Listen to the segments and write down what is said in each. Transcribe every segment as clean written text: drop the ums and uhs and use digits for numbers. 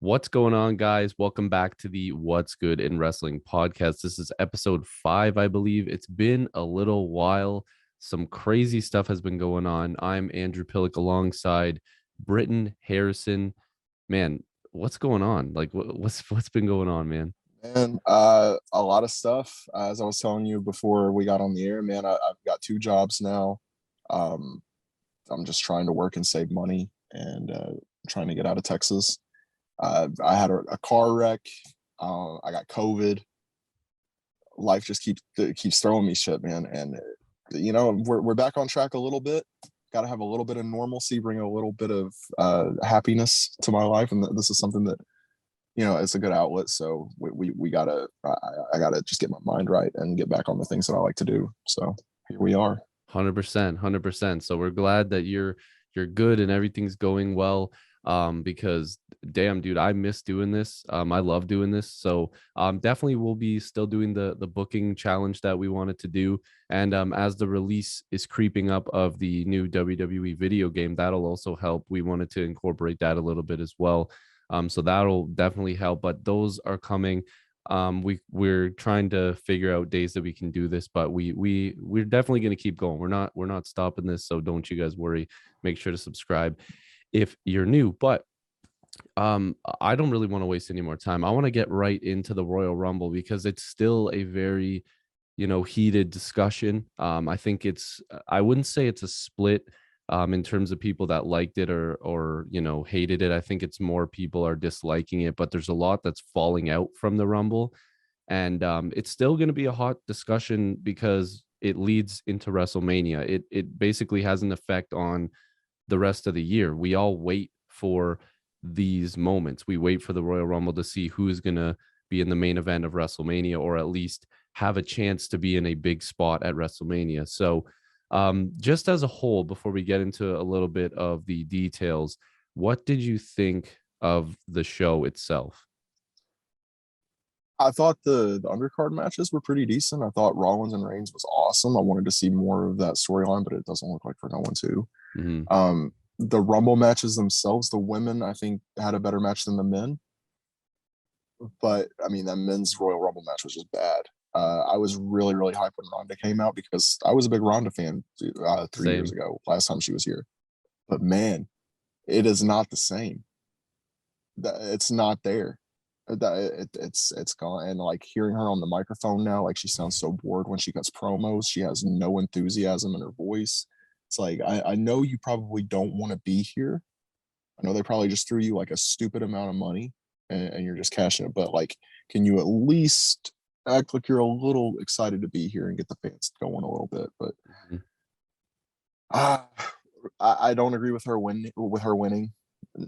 What's going on, guys? Welcome back to the What's Good in Wrestling podcast. This is episode 5, I believe. It's been a little while. Some crazy stuff has been going on. I'm Andrew Pillock alongside Britton Harrison. Man, what's going on? Like, what's been going on, man? Man, a lot of stuff. As I was telling you before we got on the air, man, I've got 2 jobs now. Um, I'm just trying to work and save money and trying to get out of Texas. I had a car wreck. I got COVID. Life just keeps throwing me shit, man. And we're back on track a little bit. Got to have a little bit of normalcy, bring a little bit of happiness to my life, and this is something that it's a good outlet. So we gotta I gotta just get my mind right and get back on the things that I like to do. So here we are. 100%, 100%. So we're glad that you're good and everything's going well. Because damn, dude, I miss doing this. I love doing this. So definitely we'll be still doing the booking challenge that we wanted to do. And as the release is creeping up of the new WWE video game, that'll also help. We wanted to incorporate that a little bit as well. So that'll definitely help. But those are coming. We're trying to figure out days that we can do this, but we're definitely going to keep going. We're not stopping this. So don't you guys worry. Make sure to subscribe if you're new. But I don't really want to waste any more time. I want to get right into the Royal Rumble because it's still a very heated discussion. I think I wouldn't say it's a split in terms of people that liked it or hated it. I think it's more people are disliking it, but there's a lot that's falling out from the Rumble. And it's still going to be a hot discussion because it leads into WrestleMania. It basically has an effect on the rest of the year. We all wait for these moments. We wait for the Royal Rumble to see who's going to be in the main event of WrestleMania, or at least have a chance to be in a big spot at WrestleMania. So just as a whole, before we get into a little bit of the details, what did you think of the show itself? I thought the undercard matches were pretty decent. I thought Rollins and Reigns was awesome. I wanted to see more of that storyline, but it doesn't look like we're going to. Mm-hmm. The Rumble matches themselves, the women, I think, had a better match than the men. But I mean, that men's Royal Rumble match was just bad. I was really, really hyped when Ronda came out because I was a big Ronda fan 3 years ago, last time she was here. But man, it is not the same. It's not there. It's gone. And like hearing her on the microphone now, like she sounds so bored when she cuts promos. She has no enthusiasm in her voice. It's like I know you probably don't want to be here. I know they probably just threw you like a stupid amount of money and you're just cashing it. But like, can you at least act like you're a little excited to be here and get the fans going a little bit? But I don't agree with her winning.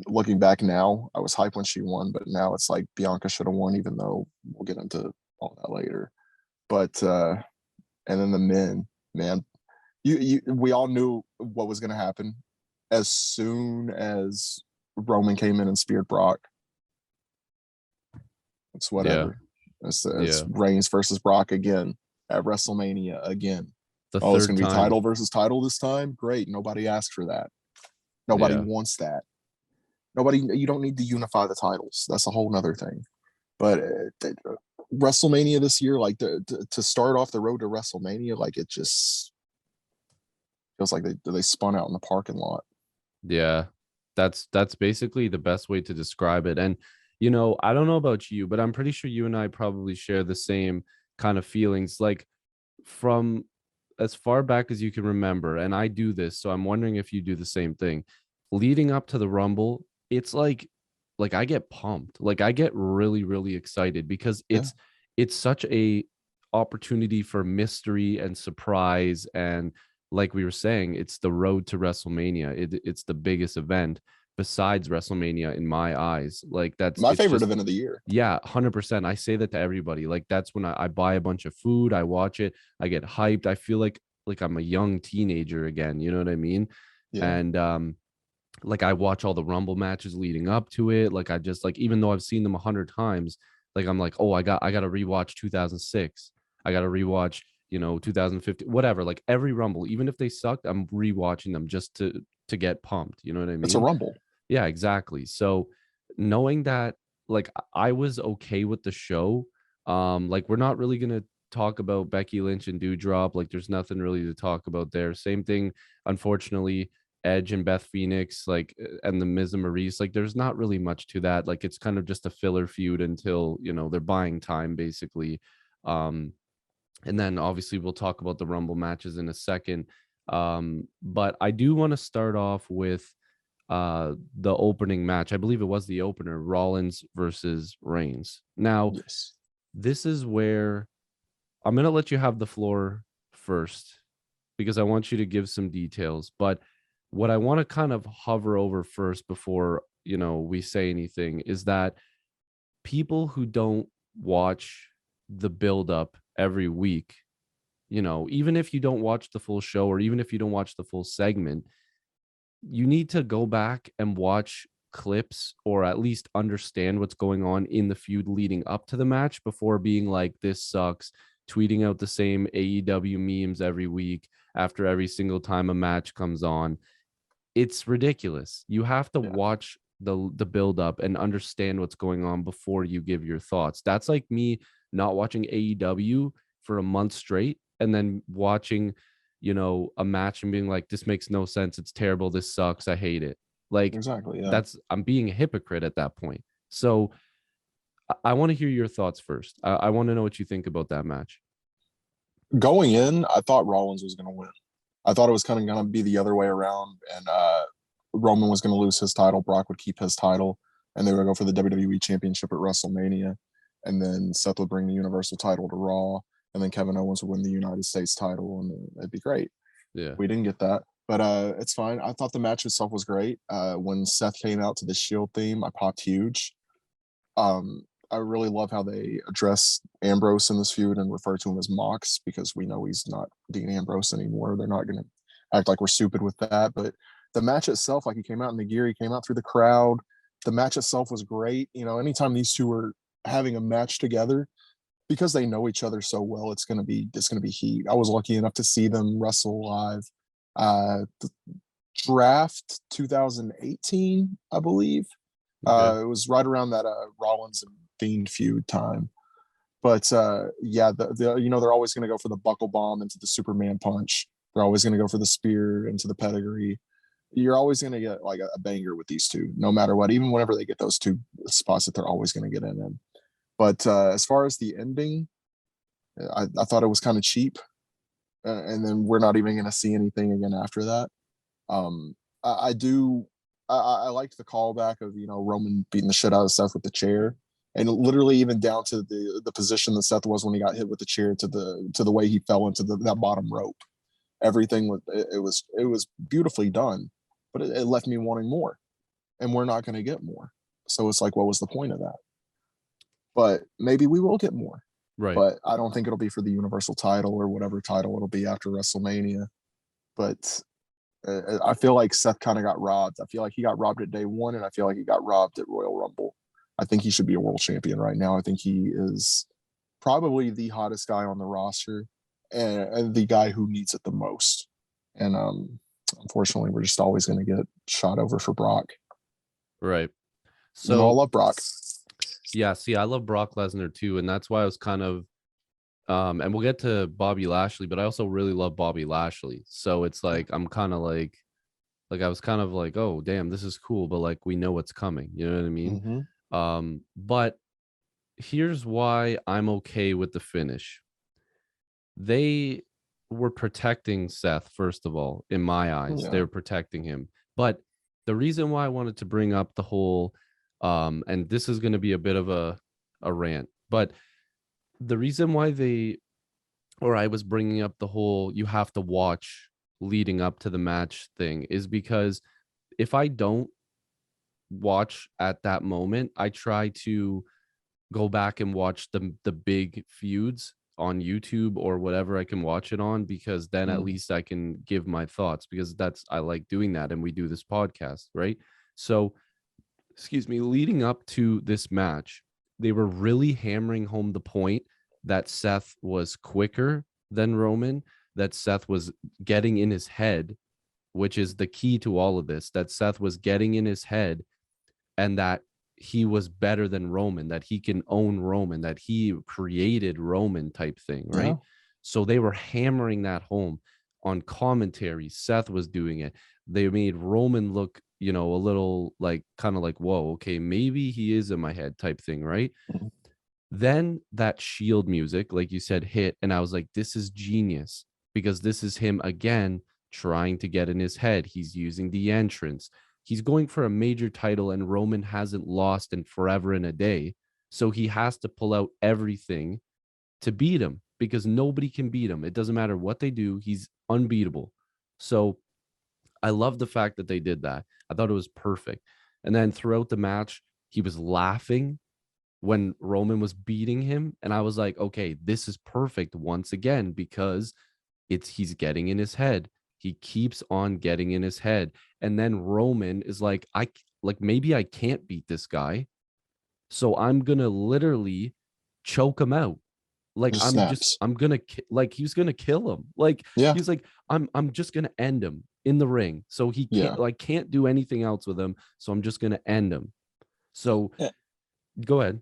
Looking back now, I was hyped when she won, but now it's like Bianca should have won, even though we'll get into all that later. But and then the men, man, we all knew what was going to happen as soon as Roman came in and speared Brock. It's whatever. Yeah. It's Reigns versus Brock again at WrestleMania again. It's going to be title versus title this time. Great. Nobody asked for that. Nobody wants that. You don't need to unify the titles. That's a whole nother thing. But WrestleMania this year, like to start off the road to WrestleMania, like it just feels like they spun out in the parking lot. Yeah, that's basically the best way to describe it. And I don't know about you, but I'm pretty sure you and I probably share the same kind of feelings. Like from as far back as you can remember, and I do this, so I'm wondering if you do the same thing. Leading up to the Rumble, it's like I get pumped. Like I get really, really excited because it's such a opportunity for mystery and surprise. And like we were saying, it's the road to WrestleMania. It's the biggest event besides WrestleMania in my eyes. Like that's my favorite event of the year. Yeah, 100%. I say that to everybody. Like that's when I buy a bunch of food, I watch it, I get hyped. I feel like I'm a young teenager again. You know what I mean? Yeah. And like I watch all the Rumble matches leading up to it. Like I just like, even though I've seen them 100 times, like I'm like, oh, I got to rewatch 2006. I got to rewatch 2015, whatever. Like every Rumble, even if they sucked, I'm rewatching them just to get pumped. You know what I mean? It's a Rumble. Yeah, exactly. So knowing that like I was okay with the show. Like we're not really gonna talk about Becky Lynch and Dewdrop. Like there's nothing really to talk about there. Same thing, unfortunately, Edge and Beth Phoenix, like and the Miz and Maurice. Like there's not really much to that. Like it's kind of just a filler feud until they're buying time basically. Um, and then obviously we'll talk about the Rumble matches in a second. But I do want to start off with the opening match. I believe it was the opener, Rollins versus Reigns. Now, Yes. this is where I'm going to let you have the floor first because I want you to give some details. But what I want to kind of hover over first before, we say anything is that people who don't watch the build up every week, even if you don't watch the full show or even if you don't watch the full segment, you need to go back and watch clips or at least understand what's going on in the feud leading up to the match before being like, this sucks, tweeting out the same AEW memes every week after every single time a match comes on. It's ridiculous. You have to watch the build up and understand what's going on before you give your thoughts. That's like me not watching AEW for a month straight and then watching a match and being like, this makes no sense, it's terrible, this sucks, I hate it. Like Exactly. Yeah. I'm being a hypocrite at that point. So I want to hear your thoughts first. I want to know what you think about that match. Going in, I thought Rollins was going to win. I thought it was kind of going to be the other way around, and Roman was going to lose his title, Brock would keep his title, and they would go for the WWE Championship at WrestleMania, and then Seth would bring the Universal title to Raw, and then Kevin Owens would win the United States title, and it'd be great. Yeah, we didn't get that, but it's fine. I thought the match itself was great. When Seth came out to the Shield theme, I popped huge. I really love how they address Ambrose in this feud and refer to him as Mox because we know he's not Dean Ambrose anymore. They're not going to act like we're stupid with that. But the match itself, like he came out in the gear, he came out through the crowd. The match itself was great. Anytime these two are having a match together, because they know each other so well, it's gonna be heat. I was lucky enough to see them wrestle live. The draft 2018, I believe. okay. It was right around that Rollins and Fiend feud time. But yeah, they're always going to go for the buckle bomb into the Superman punch. They're always going to go for the spear into the pedigree. You're always going to get like a banger with these two, no matter what. Even whenever they get those two spots that they're always going to get in. But as far as the ending, I thought it was kind of cheap, and then we're not even going to see anything again after that. I do. I liked the callback of Roman beating the shit out of Seth with the chair, and literally even down to the position that Seth was when he got hit with the chair to the way he fell into that bottom rope. Everything was beautifully done, but it left me wanting more, and we're not going to get more. So it's like, what was the point of that? But maybe we will get more. Right. But I don't think it'll be for the Universal title or whatever title it'll be after WrestleMania. But I feel like Seth kind of got robbed. I feel like he got robbed at day one, and I feel like he got robbed at Royal Rumble. I think he should be a world champion right now. I think he is probably the hottest guy on the roster and the guy who needs it the most. And unfortunately, we're just always going to get shot over for Brock. Right. So I love Brock. Yeah, see, I love Brock Lesnar too, and that's why I was kind of and we'll get to Bobby Lashley, but I also really love Bobby Lashley. So it's like I'm kind of like I was kind of like, oh damn, this is cool, but like we know what's coming. You know what I mean? Mm-hmm. But here's why I'm okay with the finish. They were protecting Seth, first of all, in my eyes. Yeah. They were protecting him. But the reason why I wanted to bring up the whole and this is going to be a bit of a rant, but the reason why I was bringing up the whole you have to watch leading up to the match thing is because if I don't watch at that moment, I try to go back and watch the big feuds on YouTube or whatever I can watch it on, because then at least I can give my thoughts, because I like doing that, and we do this podcast, right? So excuse me, leading up to this match, they were really hammering home the point that Seth was quicker than Roman, that Seth was getting in his head, which is the key to all of this, that Seth was getting in his head, and that he was better than Roman, that he can own Roman, that he created Roman type thing, Yeah. right? So they were hammering that home on commentary. Seth was doing it. They made Roman look, you know, a little like kind of like, whoa, okay, maybe he is in my head type thing, right? Mhm. Then that Shield music, like you said, hit, and I was like, this is genius because this is him again trying to get in his head. He's using the entrance. He's going for a major title, and Roman hasn't lost in forever and a day. So he has to pull out everything to beat him because nobody can beat him. It doesn't matter what they do, he's unbeatable. So I love the fact that they did that. I thought it was perfect. And then throughout the match, he was laughing when Roman was beating him. And I was like, okay, this is perfect once again because he's getting in his head. He keeps on getting in his head. And then Roman is like, maybe I can't beat this guy. So I'm gonna literally choke him out. Like Just snaps. I'm gonna like he's gonna kill him. Like Yeah. he's like, I'm just gonna end him in the ring. So he Yeah. can't do anything else with him. So I'm just gonna end him. So Yeah. go ahead.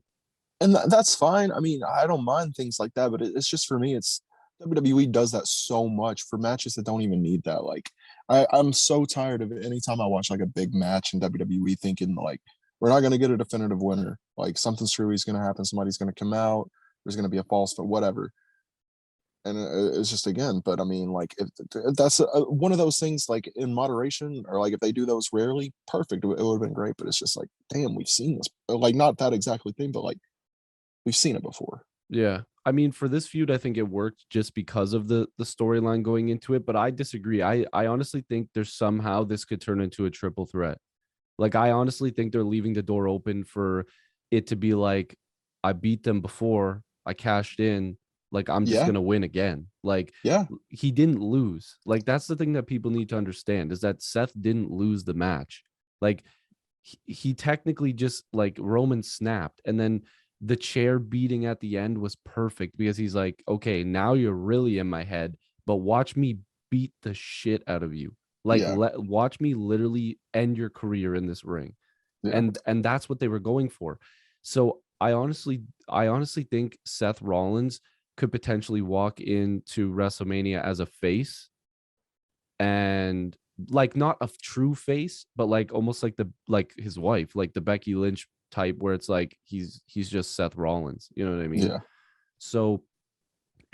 And that's fine. I mean, I don't mind things like that, but it's just for me, it's WWE does that so much for matches that don't even need that. Like, I'm so tired of it. Anytime I watch like a big match in WWE, thinking like we're not going to get a definitive winner. Like something screwy is going to happen. Somebody's going to come out. There's going to be a false, but whatever. And it's just again, but I mean, like if that's one of those things, like in moderation, or like if they do those rarely, perfect. It would have been great. But it's just like, damn, we've seen this. Like not that exactly thing, but like we've seen it before. Yeah. I mean, for this feud, I think it worked just because of the storyline going into it, but I disagree. I honestly think there's somehow this could turn into a triple threat. Like I honestly think they're leaving the door open for it to be like I beat them before, I cashed in, like I'm just Yeah, going to win again. Like yeah, he didn't lose. Like that's the thing that people need to understand is that Seth didn't lose the match. Like he technically just like Roman snapped, and then the chair beating at the end was perfect because he's like, okay, now you're really in my head, but watch me beat the shit out of you. Like yeah, watch me literally end your career in this ring. yeah. And that's what they were going for. So I honestly think Seth Rollins could potentially walk into WrestleMania as a face, and like not a true face, but like almost like like his wife, like the Becky Lynch type, where it's like he's just Seth Rollins. You know what I mean? Yeah. So,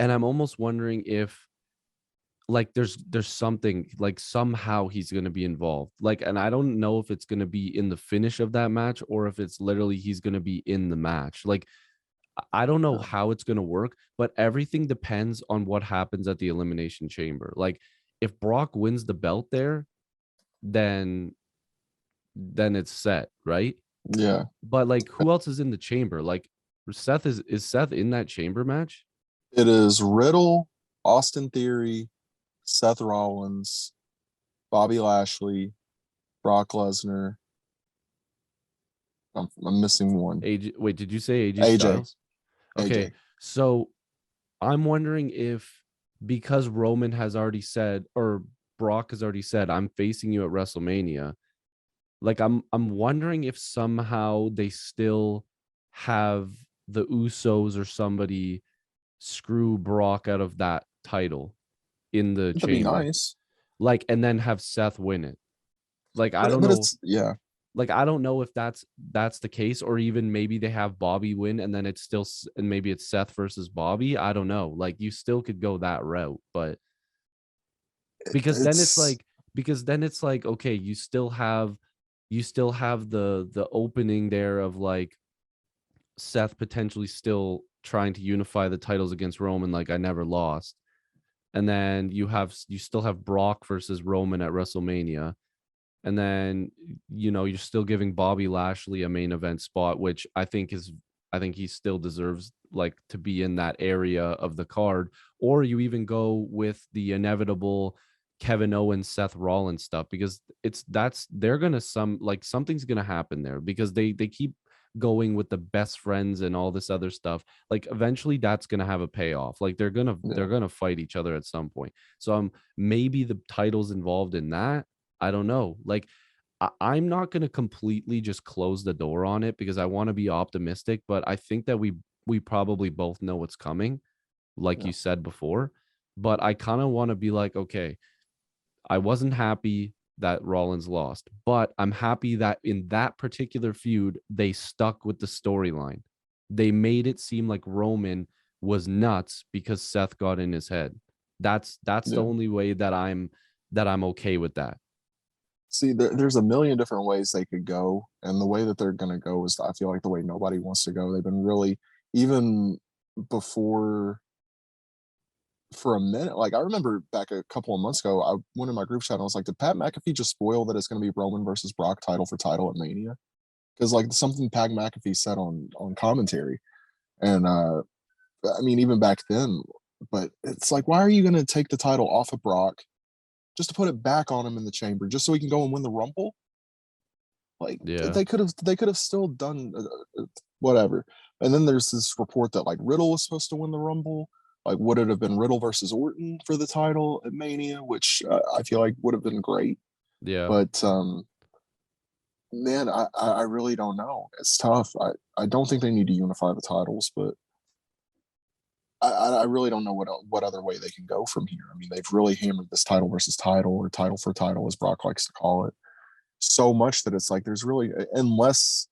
and I'm almost wondering if like there's something like somehow he's going to be involved. Like, and I don't know if it's going to be in the finish of that match or if it's literally he's going to be in the match. Like, I don't know how it's going to work, but everything depends on what happens at the Elimination Chamber. Like, if Brock wins the belt there, then it's set, right? Yeah. But like, who else is in the chamber? Like, Seth is Seth in that chamber match? It is Riddle, Austin Theory, Seth Rollins, Bobby Lashley, Brock Lesnar. I'm missing one. AJ, wait, did you say AJ AJ. Styles? Okay, AJ. so I'm wondering if because Roman has already said, or Brock has already said, I'm facing you at WrestleMania. Like I'm wondering if somehow they still have the Usos or somebody screw Brock out of that title in the That'd be chamber. nice. Like, and then have Seth win it. Like, I don't But know. it's yeah. Like, I don't know if that's the case, or even maybe they have Bobby win and then it's still, and maybe it's Seth versus Bobby. I don't know. Like, you still could go that route, but because then it's It's like, okay, you still have the opening there of like Seth potentially still trying to unify the titles against Roman, like I never lost. And then you still have Brock versus Roman at WrestleMania. And then you're still giving Bobby Lashley a main event spot, which I think he still deserves like to be in that area of the card. Or you even go with the inevitable Kevin Owens, Seth Rollins stuff, because they're gonna something's gonna happen there because they keep going with the best friends and all this other stuff. Like eventually that's gonna have a payoff. Like they're yeah. gonna fight each other at some point. So maybe the title's involved in that. I don't know. Like I'm not going to completely just close the door on it because I want to be optimistic, but I think that we probably both know what's coming, like Yeah. you said before. But I kind of want to be like, okay, I wasn't happy that Rollins lost, but I'm happy that in that particular feud, they stuck with the storyline. They made it seem like Roman was nuts because Seth got in his head. That's the Yeah. only way that I'm okay with that. See, there's a million different ways they could go, and the way that they're going to go is, I feel like, the way nobody wants to go. They've been really, even before, for a minute. Like, I remember back a couple of months ago, I went in my group chat and I was like, "Did Pat McAfee just spoil that it's going to be Roman versus Brock title for title at Mania?" Because like something Pat McAfee said on commentary, and I mean even back then. But it's like, why are you going to take the title off of Brock just to put it back on him in the chamber, just so he can go and win the Rumble? Like Yeah. they could have still done whatever. And then there's this report that like Riddle was supposed to win the Rumble. Like, would it have been Riddle versus Orton for the title at Mania, which I feel like would have been great. Yeah. But man, I really don't know. It's tough. I don't think they need to unify the titles, but I really don't know what other way they can go from here. I mean, they've really hammered this title versus title, or title for title, as Brock likes to call it, so much that it's like there's really, unless,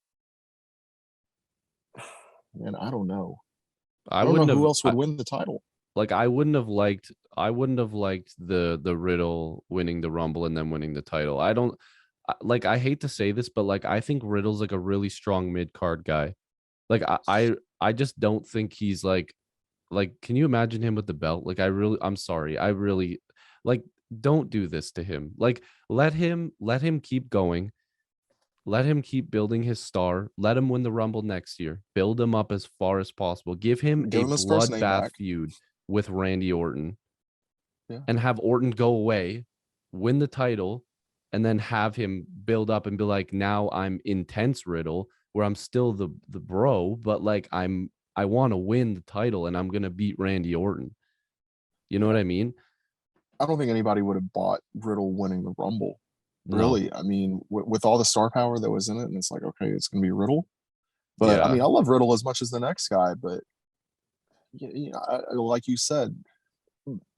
man, I don't know. I I don't know wouldn't who have else would win the title. like I wouldn't have liked the Riddle winning the Rumble and then winning the title. I don't like I hate to say this, but like I think Riddle's like a really strong mid card guy. Like I just don't think he's like can you imagine him with the belt? Like I'm sorry. I really like don't do this to him. Like let him keep going. Let him keep building his star. Let him win the Rumble next year. Build him up as far as possible. Give him Give a him his first name bloodbath back. feud with Randy Orton Yeah. and have Orton go away, win the title, and then have him build up and be like, now I'm intense Riddle, where I'm still the bro, but like I want to win the title and I'm gonna beat Randy Orton. You know what Yeah. I mean? I don't think anybody would have bought Riddle winning the Rumble. No. Really, I mean, with all the star power that was in it, and it's like, okay, it's going to be Riddle. But I Yeah. mean, I love Riddle as much as the next guy, but like you said,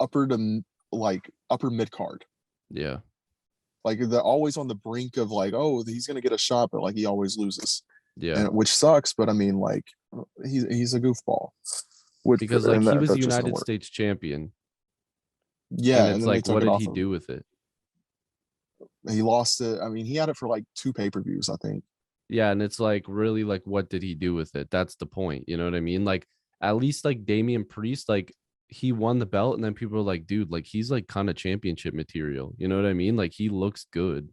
upper to like upper mid card. Yeah. Like they're always on the brink of like, oh, he's going to get a shot, but like he always loses, Yeah. and which sucks. But I mean, like he's a goofball, which, Because like and he that was that just doesn't United work. States champion. And Yeah, and it's then they like, took what it did off he of. do with it? He lost it. I mean, he had it for like two pay-per-views, I think. Yeah, and it's like really like what did he do with it? That's the point. You know what I mean? Like at least like Damian Priest, like he won the belt, and then people are like, dude, like he's like kind of championship material. You know what I mean? Like he looks good,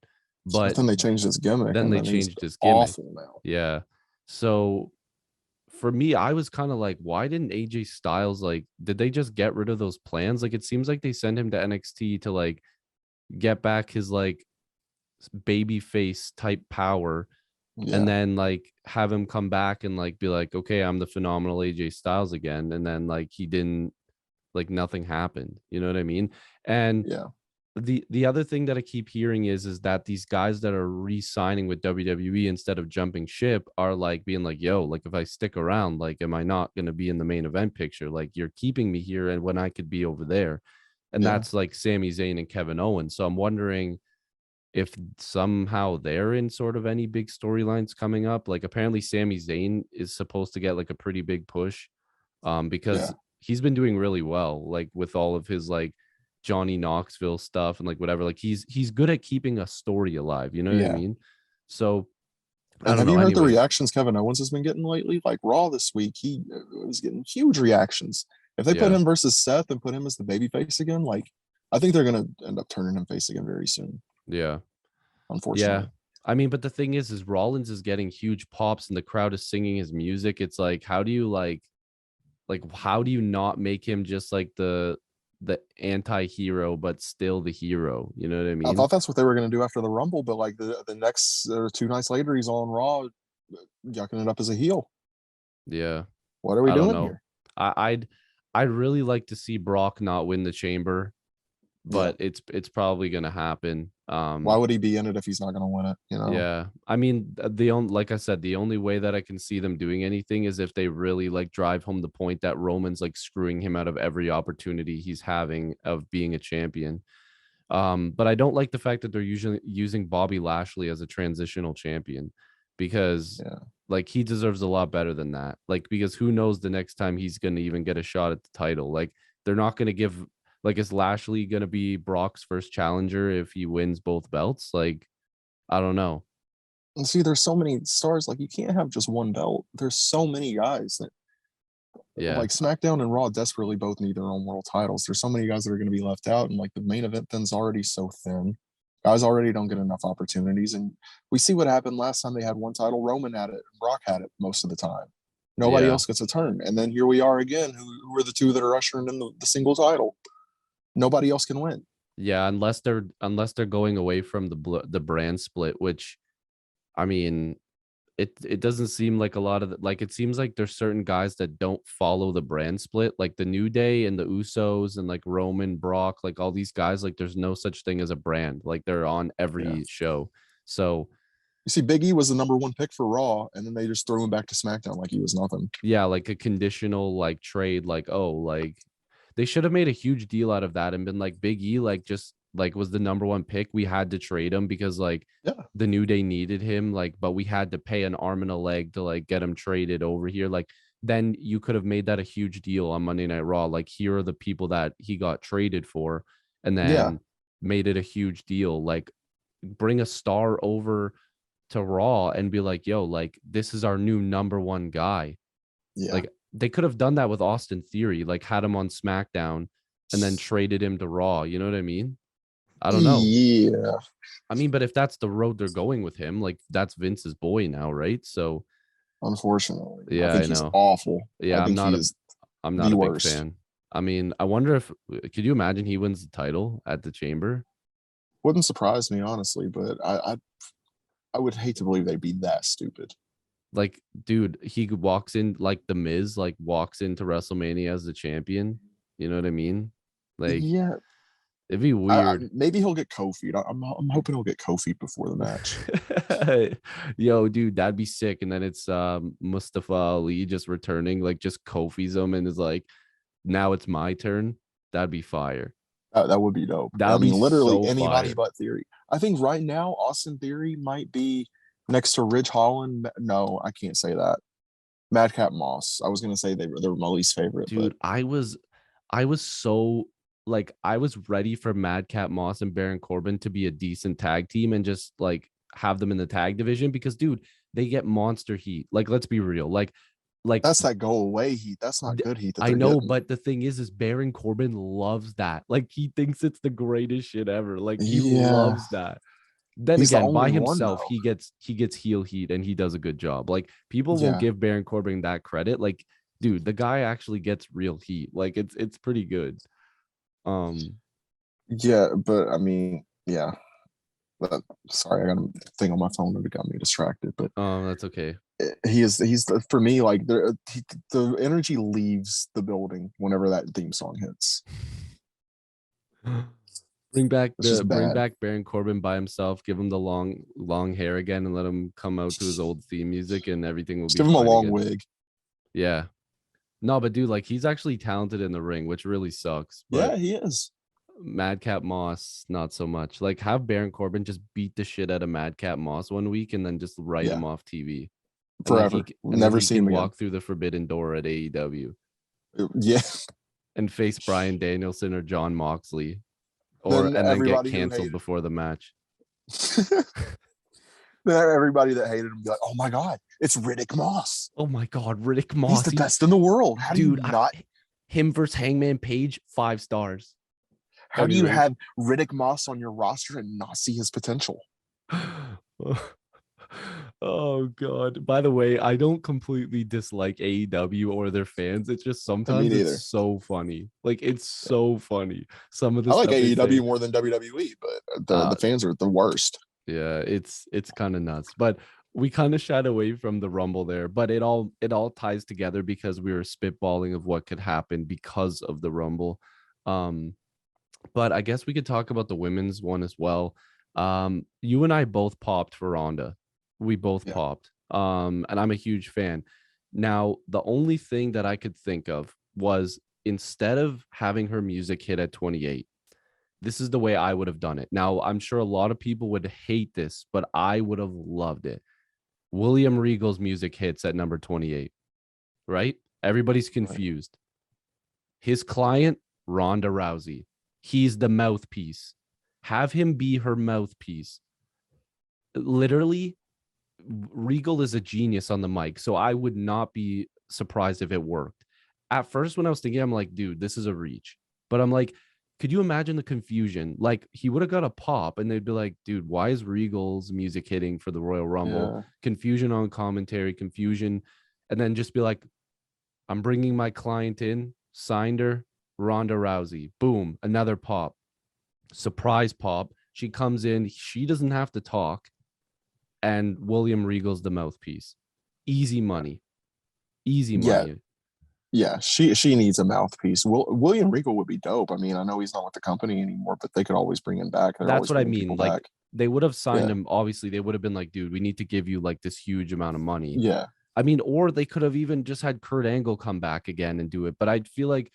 But but then they changed his gimmick, then and they then he's changed his gimmick. awful now. Yeah. So for me, I was kind of like, why didn't AJ Styles like did they just get rid of those plans? Like it seems like they send him to NXT to like get back his like baby face type power and Yeah, then like have him come back and like be like, okay, I'm the phenomenal AJ Styles again. And then like he didn't like nothing happened. You know what I mean? And yeah, the other thing that I keep hearing is that these guys that are re-signing with WWE instead of jumping ship are like being like, yo, like if I stick around, like am I not gonna be in the main event picture? Like you're keeping me here and when I could be over there. And yeah, that's like Sami Zayn and Kevin Owens. So I'm wondering if somehow they're in sort of any big storylines coming up. Like apparently Sami Zayn is supposed to get like a pretty big push because yeah, he's been doing really well like with all of his like Johnny Knoxville stuff and like whatever. Like he's good at keeping a story alive, you know what I yeah. mean? So I And don't have know. you heard the Anyways, reactions Kevin Owens has been getting lately? Like Raw this week, he was getting huge reactions. If they put yeah. him versus Seth and put him as the baby face again, like I think they're gonna end up turning him face again very soon. Yeah. Yeah. Unfortunately, I mean, but the thing is Rollins is getting huge pops and the crowd is singing his music. It's like, how do you like how do you not make him just like the anti-hero but still the hero, you know what I I mean? thought that's what they were gonna do after the Rumble, but like the next two nights later, he's on Raw, yucking it up as a heel. Yeah, What are we I don't doing know. here? I'd really like to see Brock not win the chamber, Yeah. but it's probably gonna happen. Why would he be in it if he's not going to win it? You know? Yeah, I mean, the only like I said, the only way that I can see them doing anything is if they really like drive home the point that Roman's like screwing him out of every opportunity he's having of being a champion. But I don't like the fact that they're usually using Bobby Lashley as a transitional champion because Yeah. like he deserves a lot better than that. Like, because who knows the next time he's gonna even get a shot at the title. Like, they're not gonna give like, is Lashley gonna be Brock's first challenger if he wins both belts? Like, I don't know. And see, there's so many stars. Like, you can't have just one belt. There's so many guys that, Yeah. like, SmackDown and Raw desperately both need their own world titles. There's so many guys that are going to be left out, and like the main event thin's already so thin. Guys already don't get enough opportunities, and we see what happened last time they had one title. Roman had it, Brock had it most of the time. Nobody Yeah. else gets a turn, and then here we are again. Who are the two that are ushering in the single title? Nobody else can win. Yeah, unless they're going away from the brand split, which I mean, it doesn't seem like a lot of like it seems like there's certain guys that don't follow the brand split, like the New Day and the Usos and like Roman, Brock, like all these guys, like there's no such thing as a brand. Like they're on Yeah. every show. So You see, Big E was the number one pick for Raw, and then they just threw him back to SmackDown like he was nothing. yeah, like a conditional like trade, like, oh, like they should have made a huge deal out of that and been like Big E, like just like was the number one pick. We had to trade him because like Yeah. the New Day needed him, like, but we had to pay an arm and a leg to like get him traded over here. Like, then you could have made that a huge deal on Monday Night Raw. Like, here are the people that he got traded for, and Yeah. then made it a huge deal. Like, bring a star over to Raw and be like, yo, like, this is our new number one guy. Yeah. Like, they could have done that with Austin Theory, like had him on SmackDown and then traded him to Raw. You know what I mean? I don't know. Yeah. I mean, but if that's the road they're going with him, like that's Vince's boy now, right? So Unfortunately, I yeah, think I he's know. awful. Yeah, I think he is I'm not the a big worst. fan. I mean, I wonder if could you imagine he wins the title at the Chamber? Wouldn't surprise me, honestly, but I would hate to believe they'd be that stupid. Like, dude, he walks in like the Miz, like walks into WrestleMania as the champion. You know what I mean? Like, Yeah, it'd be weird. maybe he'll get Kofi. I'm hoping he'll get Kofi before the match. Yo, dude, that'd be sick. And then it's Mustafa Ali just returning, like just Kofi's him and is like, now it's my turn. That'd be fire. That would be dope. That I would be mean, literally so anybody fire. but Theory. I think right now Austin Theory might be next to Ridge Holland. No, I can't say that. Madcap Moss. I was gonna say they were my least favorite, but Dude, I was so like I was ready for Madcap Moss and Baron Corbin to be a decent tag team and just like have them in the tag division because dude, they get monster heat. Like, let's be real. Like that's that go away heat. That's not good heat that I they're know, getting. but the thing is Baron Corbin loves that. Like, he thinks it's the greatest shit ever. Like, he Yeah, loves that. Then he's the again, by only one himself, though. he gets heel heat and he does a good job. Like, people won't Yeah, give Baron Corbin that credit. Like, dude, the guy actually gets real heat. Like, it's pretty good. Um, yeah, but I mean, yeah. But, sorry, I got a thing on my phone that got me distracted. But that's okay. he's for me like the energy leaves the building whenever that theme song hits. It's just Bring bad. back Baron Corbin by himself, give him the long hair again and let him come out to his old theme music and everything will Just be give him a fine long again. wig. Yeah. No, but dude, like he's actually talented in the ring, which really sucks. But Yeah, he is. Madcap Moss, not so much. Like, have Baron Corbin just beat the shit out of Madcap Moss one week and then just write Yeah, him off TV. forever. We'll And then never he see can him again. walk through the forbidden door at AEW Yeah. and face Brian Danielson or John Moxley Then and then get everybody who canceled hated before the match. then everybody that hated him be like, "Oh my god, it's Riddick Moss. Oh my god, Riddick He's Moss. the best in the world. How do you Dude, not? him versus Hangman Page, 5 stars. How That'd do be you rage. have Riddick Moss on your roster and not see his potential?" Oh god. By the way, I don't completely dislike AEW or their fans. It's just And me sometimes neither. it's so funny. Like, it's so funny. Some of the I like stuff they AEW say. more than WWE, but Uh the fans are the worst. yeah, it's kind of nuts. But we kind of shied away from the Rumble there, but it all ties together because we were spitballing of what could happen because of the Rumble. Um But I guess we could talk about the women's one as well. You and I both popped for Ronda. We both Yeah. popped. And I'm a huge fan. Now, the only thing that I could think of was instead of having her music hit at 28, this is the way I would have done it. Now, I'm sure a lot of people would hate this, but I would have loved it. William Regal's music hits at number 28, right? Everybody's Right. confused. His client, Ronda Rousey. He's the mouthpiece. Have him be her mouthpiece. Literally, Regal is a genius on the mic, so I would not be surprised if it worked. At first, when I was thinking, I'm like, dude, this is a reach. But I'm like, could you imagine the confusion? Like, he would have got a pop, and they'd be like, dude, why is Regal's music hitting for the Royal Rumble? Yeah. Confusion on commentary, confusion. And then just be like, I'm bringing my client in, signed her, Ronda Rousey. Boom, another pop. Surprise pop. She comes in, she doesn't have to talk, and William Regal's the mouthpiece. Easy money. Easy Yeah. money. Yeah. She needs a mouthpiece. William Regal would be dope. I mean, I know he's not with the company anymore, but they could always bring him back. They're That's always what I bringing mean. people Like, back. they would have signed Yeah. him. Obviously, they would have been like, dude, we need to give you like this huge amount of money. Yeah. I mean, or they could have even just had Kurt Angle come back again and do it. But I feel like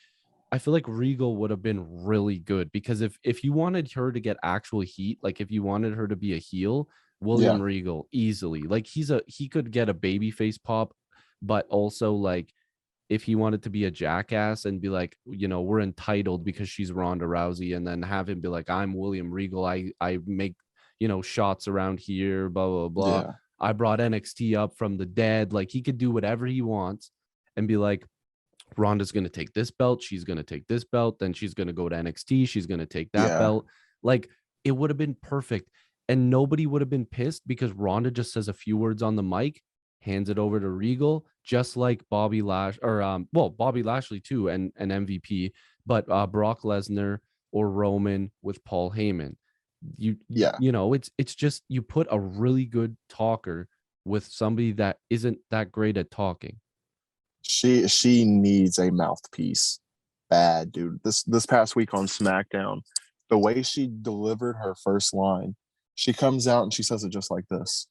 Regal would have been really good, because if you wanted her to get actual heat, like if you wanted her to be a heel, Yeah. William Regal easily. Like he could get a baby face pop, but also like if he wanted to be a jackass and be like, we're entitled because she's Ronda Rousey, and then have him be like, I'm William Regal. I make, shots around here, blah, blah, blah. Yeah. I brought NXT up from the dead. Like he could do whatever he wants and be like, Ronda's going to take this belt. She's going to take this belt. Then she's going to go to NXT. She's going to take that Yeah. belt. Like it would have been perfect. And nobody would have been pissed because Ronda just says a few words on the mic, hands it over to Regal, just like Bobby Lash or Bobby Lashley too, and an MVP, but Brock Lesnar or Roman with Paul Heyman. Yeah. It's just you put a really good talker with somebody that isn't that great at talking. She needs a mouthpiece. Bad, dude. This past week on SmackDown, the way she delivered her first line, she comes out and she says it just like this.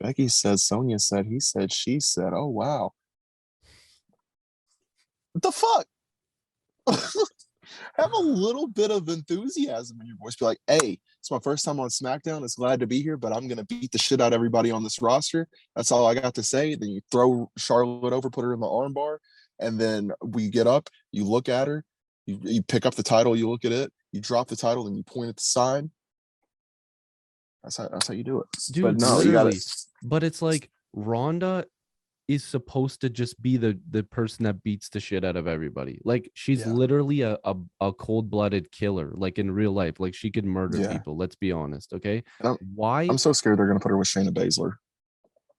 Becky said, Sonya said, he said, she said, oh wow. What the fuck? Have a little bit of enthusiasm in your voice. Be like, hey, it's my first time on SmackDown. It's glad to be here, but I'm gonna beat the shit out of everybody on this roster. That's all I got to say. Then you throw Charlotte over, put her in the armbar, and then we get up, you look at her, you pick up the title, you look at it, you drop the title, and you point at the sign. That's how you do it. But Dude, no, you got literally. it. But it's like Ronda is supposed to just be the person that beats the shit out of everybody. Like she's Yeah. literally a cold-blooded killer, like in real life. Like she could murder Yeah. people. Let's be honest, okay? And Why? I'm so scared they're gonna put her with Shayna Baszler.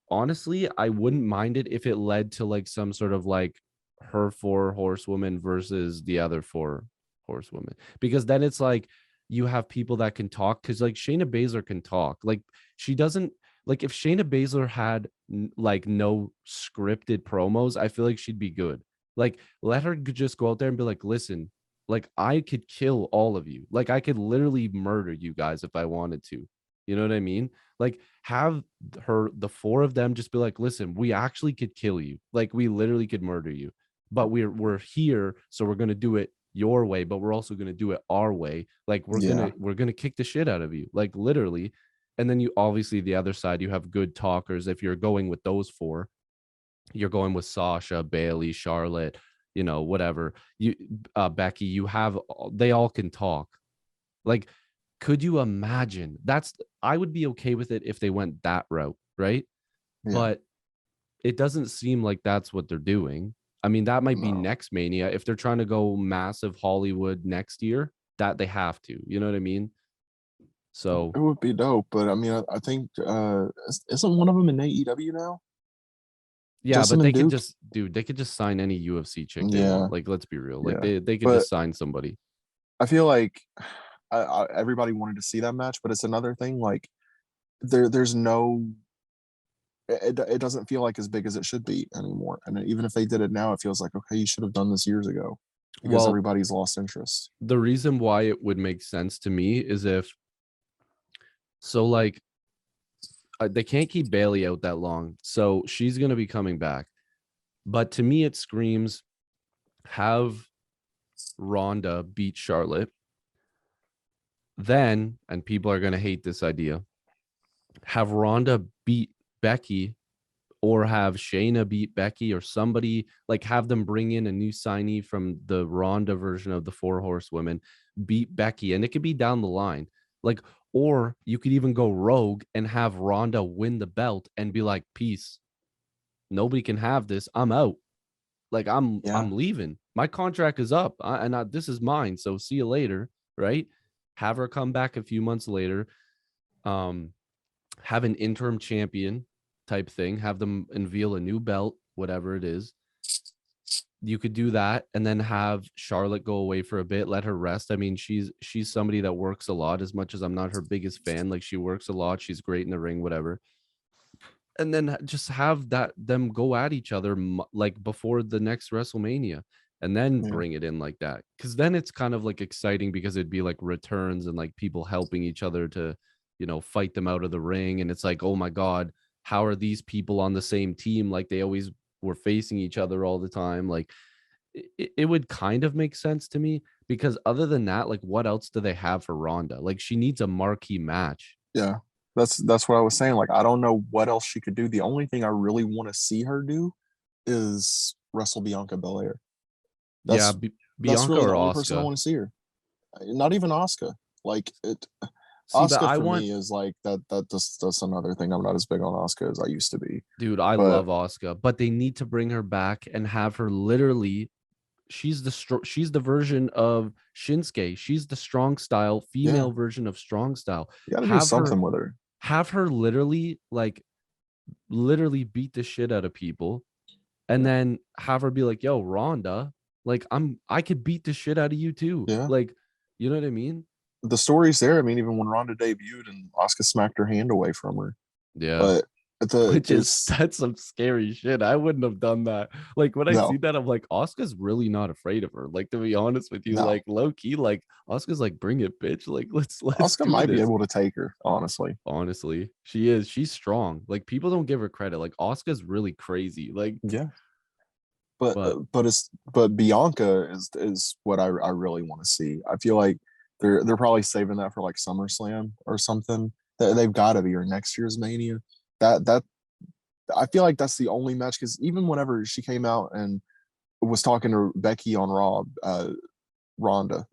Honestly, I wouldn't mind it if it led to like some sort of like her four horsewomen versus the other four horsewomen, because then it's like you have people that can talk, because like Shayna Baszler can talk. Like she doesn't, like if Shayna Baszler had like no scripted promos, I feel like she'd be good. Like let her just go out there and be like, listen, like I could kill all of you. Like I could literally murder you guys if I wanted to. You know what I mean? Like have the four of them just be like, listen, we actually could kill you. Like we literally could murder you, but we're here, so we're gonna do it your way, but we're also gonna do it our way. Like Yeah. we're gonna kick the shit out of you, like literally. And then you obviously the other side, you have good talkers. If you're going with those four, you're going with Sasha, Bailey, Charlotte, whatever. You Becky, you have they all can talk. Like, could you imagine? I would be okay with it if they went that route, right? Yeah. But it doesn't seem like that's what they're doing. I mean, that might be No. next Mania if they're trying to go massive Hollywood next year. That they have to, you know what I mean? So It would be dope, but I mean, I think isn't one of them in AEW now? yeah, but Jessamine they could Duke. just, dude, they could just sign any UFC chick they Yeah, want. Like, let's be real. Like yeah. they could But just sign somebody. I feel like everybody wanted to see that match, but it's another thing. Like there's no. It doesn't feel like as big as it should be anymore. And even if they did it now, it feels like okay, you should have done this years ago. because Well, everybody's lost interest. the reason why it would make sense to me is if so like they can't keep Bailey out that long. So she's going to be coming back. But to me, it screams have Ronda beat Charlotte. Then, and people are going to hate this idea, have Ronda beat Becky or have Shayna beat Becky or somebody, like have them bring in a new signee from the Ronda version of the Four Horsewomen, beat Becky. And it could be down the line. Like, or you could even go rogue and have Ronda win the belt and be like, peace. Nobody can have this. I'm out. Like I'm leaving. My contract is up, this is mine. So see you later, right? Have her come back a few months later. Have an interim champion type thing. Have them unveil a new belt, whatever it is. You could do that, and then have Charlotte go away for a bit, let her rest. I mean, she's somebody that works a lot. As much as I'm not her biggest fan, like she works a lot. She's great in the ring, whatever. And then just have them go at each other like before the next WrestleMania, and then bring it in like that. Because then it's kind of like exciting because it'd be like returns and like people helping each other to, fight them out of the ring. And it's like, oh my God, how are these people on the same team? Like they always were facing each other all the time. Like it would kind of make sense to me, because other than that, like what else do they have for Ronda? Like she needs a marquee match. Yeah. That's what I was saying. Like, I don't know what else she could do. The only thing I really want to see her do is wrestle Bianca Belair. Yeah, That's Bianca really the or only person I Asuka. want to see her. Not even Asuka. Like it. See, but Asuka I for want, me is like that. That's another thing. I'm not as big on Asuka as I used to be. dude, I But love Asuka, but they need to bring her back and have her literally. She's the version of Shinsuke. She's the strong style yeah, female version of strong style. you got to do Have her something with her. have her literally beat the shit out of people, and Yeah. then have her be like, "Yo, Ronda, like I could beat the shit out of you too." Yeah. Like, you know what I mean? The story's there. I mean, even when Ronda debuted and Asuka smacked her hand away from her. Yeah. But there's That's some scary shit. I wouldn't have done that. Like when I see no, that, I'm like, Oscar's really not afraid of her. Like, to be honest with you, no. like low key, like Oscar's like, bring it, bitch. Like, let's Asuka do might be this. able to take her, honestly. Honestly, she is. She's strong. Like people don't give her credit. Like Oscar's really crazy. Like, Yeah. but But Bianca is what I really want to see. I feel like they're probably saving that for like SummerSlam or something. They've got to be, or next year's Mania. That I feel like that's the only match, because even whenever she came out and was talking to Becky on Raw, Ronda,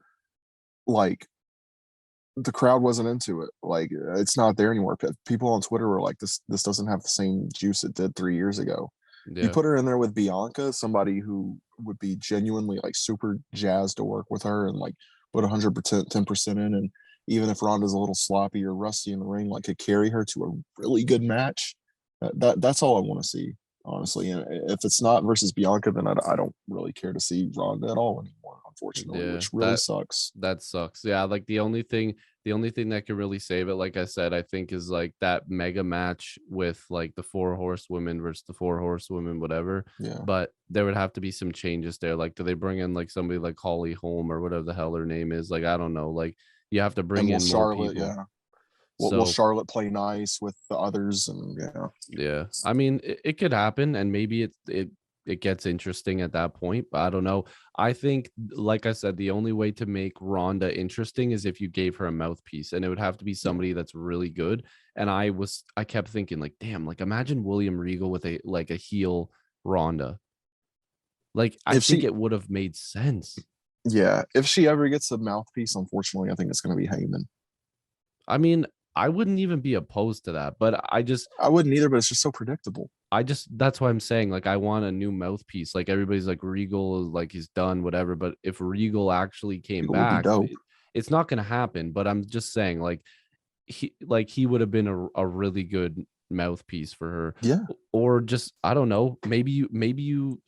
like the crowd wasn't into it. Like it's not there anymore. People on Twitter were like, "This doesn't have the same juice it did 3 years ago." You yeah, put her in there with Bianca, somebody who would be genuinely like super jazzed to work with her and like put 100%, 10% in, and even if Ronda's a little sloppy or rusty in the ring, like could carry her to a really good match. That's all I want to see, honestly. And if it's not versus Bianca, then I don't really care to see Ronda at all anymore, unfortunately, yeah. which really That sucks. that sucks. Yeah, like the only thing that could really save it, like I said, I think is like that mega match with like the four horsewomen versus the four horsewomen, whatever. Yeah. But there would have to be some changes there. Like, do they bring in like somebody like Holly Holm or whatever the hell her name is? Like, I don't know. Like, you have to And bring will in more Charlotte, people. yeah. Will So Charlotte play nice with the others? And yeah. yeah, I mean, it could happen, and maybe it gets interesting at that point, but I don't know. I think, like I said, the only way to make Ronda interesting is if you gave her a mouthpiece, and it would have to be Yeah. somebody that's really good. And I kept thinking, like, damn, like imagine William Regal with a heel Ronda. Like, I If think she it would have made sense. Yeah, if she ever gets a mouthpiece, unfortunately, I think it's going to be Heyman. I mean, I wouldn't even be opposed to that, but I wouldn't either, but it's just so predictable. that's why I'm saying, like, I want a new mouthpiece. Like everybody's like Regal, like he's done, whatever. But if Regal actually came It would be back, dope. it's not gonna happen. But I'm just saying, like he would have been a really good mouthpiece for her. Yeah, Or just, I don't know, maybe you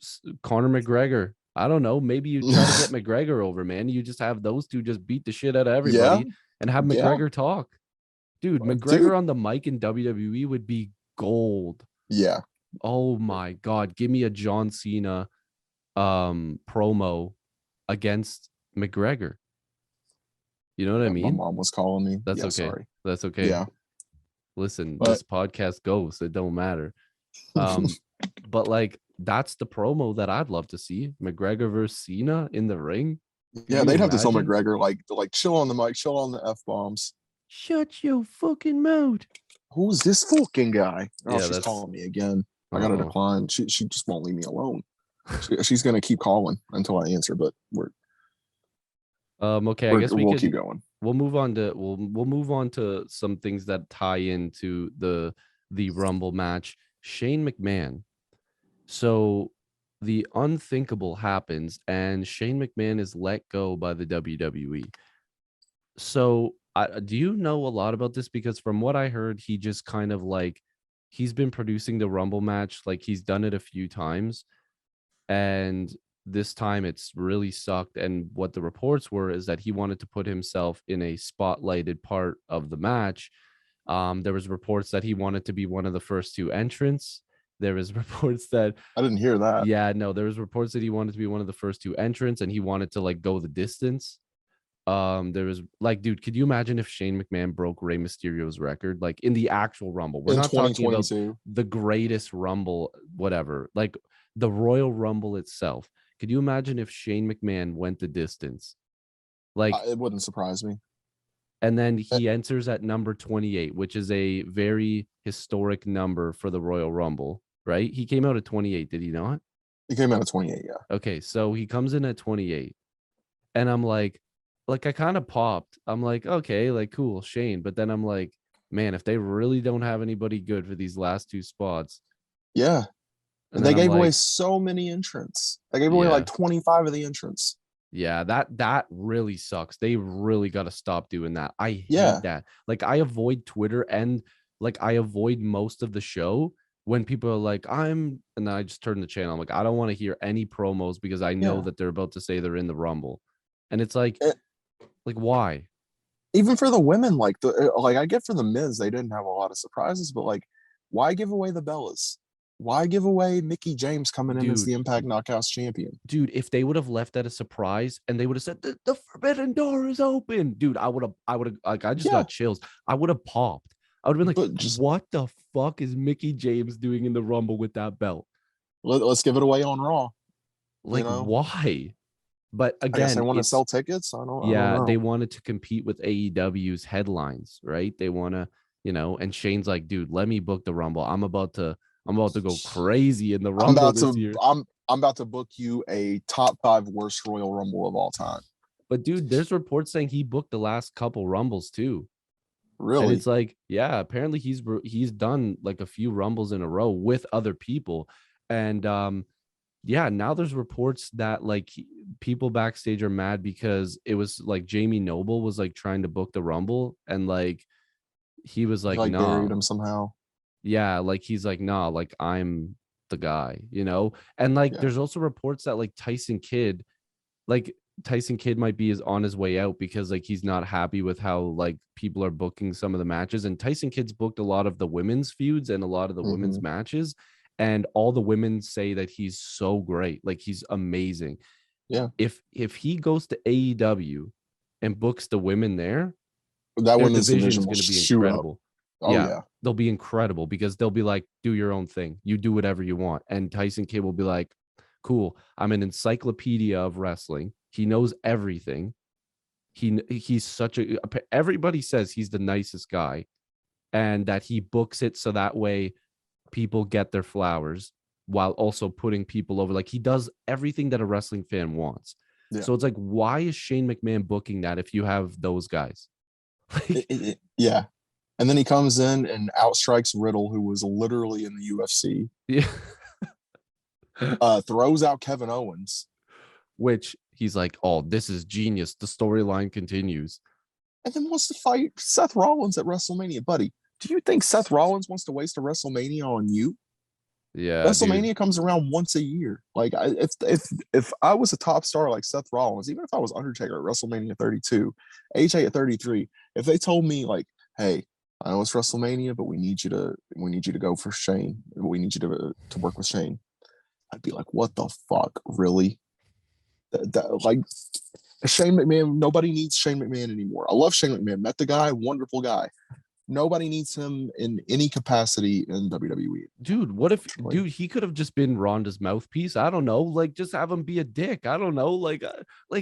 Conor McGregor. I don't know. Maybe you try to get McGregor over, man. You just have those two just beat the shit out of yeah, everybody and have yeah, McGregor talk. Dude, dude. McGregor on the mic in WWE would be gold. Yeah, Oh my God. Give me a John Cena promo against McGregor. You know what I My mean? mom was calling me. That's Yeah, okay. sorry. That's okay. Yeah, Listen, but this podcast goes. It don't matter. But like that's the promo that I'd love to see. McGregor versus Cena in the ring. Could yeah, you they'd have to tell imagine? McGregor like chill on the mic, chill on the F bombs. Shut your fucking mouth. Who's this fucking guy? Oh, Yeah, she's that's calling me again. I gotta oh. decline. She just won't leave me alone. She's gonna keep calling until I answer, but Okay, I guess we'll keep going. We'll move on to we'll move on to some things that tie into the Rumble match. Shane McMahon. So the unthinkable happens, and Shane McMahon is let go by the WWE. So, do you know a lot about this? Because from what I heard, he just kind of like he's been producing the Rumble match, like he's done it a few times, and this time it's really sucked. And what the reports were is that he wanted to put himself in a spotlighted part of the match. There was reports that he wanted to be one of the first two entrants. There was reports that I didn't hear that. yeah, no, there was reports that he wanted to be one of the first two entrants, and he wanted to like go the distance. There was like, dude, could you imagine if Shane McMahon broke Rey Mysterio's record, like in the actual Rumble? We're In not talking about 2022. the greatest Rumble, whatever, like the Royal Rumble itself. Could you imagine if Shane McMahon went the distance? Like, It wouldn't surprise me. and then Eh, he enters at number 28, which is a very historic number for the Royal Rumble, right? He came out at 28, did he not? He came out of 28, yeah. Okay, so he comes in at 28, and I'm like I kind of popped. I'm like, okay, like cool, Shane. But then I'm like, man, if they really don't have anybody good for these last two spots, Yeah. and They then I'm gave away like, so many entrants. They gave away like yeah, 25 of the entrants. yeah, that really sucks. They really got to stop doing that. I hate Yeah. that. Like I avoid Twitter and like I avoid most of the show when people are like, and then I just turn the channel. I'm like, I don't want to hear any promos because I know Yeah. that they're about to say they're in the Rumble. And it's like, It, why? even for the women, like I get for the men's, they didn't have a lot of surprises, but like, why give away the Bellas? Why give away Mickey James coming in as Dude, the Impact Knockouts champion? dude, if they would have left that a surprise and they would have said the forbidden door is open, dude, I would have like I just Yeah, got chills. I would have popped. I would have been like, but just what the fuck is Mickey James doing in the Rumble with that belt? let's give it away on Raw. You Like, know, why? But I guess they again, want to it's sell tickets. I don't yeah, they know. wanted to compete with AEW's headlines, right? They want to, and Shane's like, dude, let me book the Rumble. I'm about to go crazy in the I'm Rumble about this to year. I'm about to book you a top 5 worst Royal Rumble of all time. But dude, there's reports saying he booked the last couple Rumbles too. And it's Really? like, yeah, apparently he's done like a few Rumbles in a row with other people. And yeah, now there's reports that like people backstage are mad because it was like Jamie Noble was like trying to book the Rumble and like he was He like, like buried nah. him somehow. Yeah, like he's like, nah, like I'm the guy. And like Yeah. there's also reports that like Tyson Kidd might be on his way out because like he's not happy with how like people are booking some of the matches. And Tyson Kidd's booked a lot of the women's feuds and a lot of the Mm-hmm. women's matches. And all the women say that he's so great, like he's amazing. Yeah. If he goes to AEW and books the women there, That their women's division division's will going to be shoot up. incredible. Oh Yeah, yeah. they'll be incredible because they'll be like, do your own thing. You do whatever you want. And Tyson Kidd will be like, cool. I'm an encyclopedia of wrestling. He knows everything. He's such a everybody says he's the nicest guy and that he books it so that way people get their flowers while also putting people over. Like he does everything that a wrestling fan wants. Yeah. So it's like, why is Shane McMahon booking that if you have those guys? Like, Yeah. And then he comes in and outstrikes Riddle, who was literally in the UFC. yeah. Throws out Kevin Owens. Which he's like, oh, this is genius. The storyline continues. And then wants to fight Seth Rollins at WrestleMania. Buddy, do you think Seth Rollins wants to waste a WrestleMania on you? Yeah, dude. WrestleMania comes around once a year. Like if I was a top star like Seth Rollins, even if I was Undertaker at WrestleMania 32, AJ at 33, if they told me like, hey, I know it's WrestleMania, but we need you to go for Shane. We need you to work with Shane. I'd be like, what the fuck, really? Like Shane McMahon, nobody needs Shane McMahon anymore. I love Shane McMahon. Met the guy, wonderful guy. Nobody needs him in any capacity in WWE. Dude, what if, dude, he could have just been Ronda's mouthpiece? I don't know. Like, just have him be a dick. I don't know. Like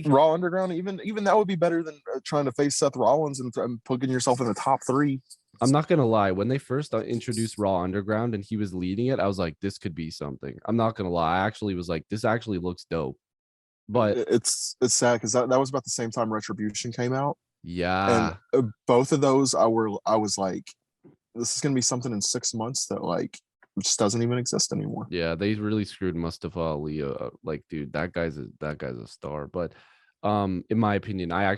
Raw Underground, even that would be better than trying to face Seth Rollins and putting yourself in the top 3. I'm not gonna lie. When they first introduced Raw Underground and he was leading it, I was like, this could be something. I'm not gonna lie. I actually was like, this actually looks dope. But it's sad because that was about the same time Retribution came out. yeah, And both of those, I was like, this is gonna be something in 6 months that like just doesn't even exist anymore. yeah, they really screwed Mustafa Ali. Like, dude, that guy's a star. But in my opinion, I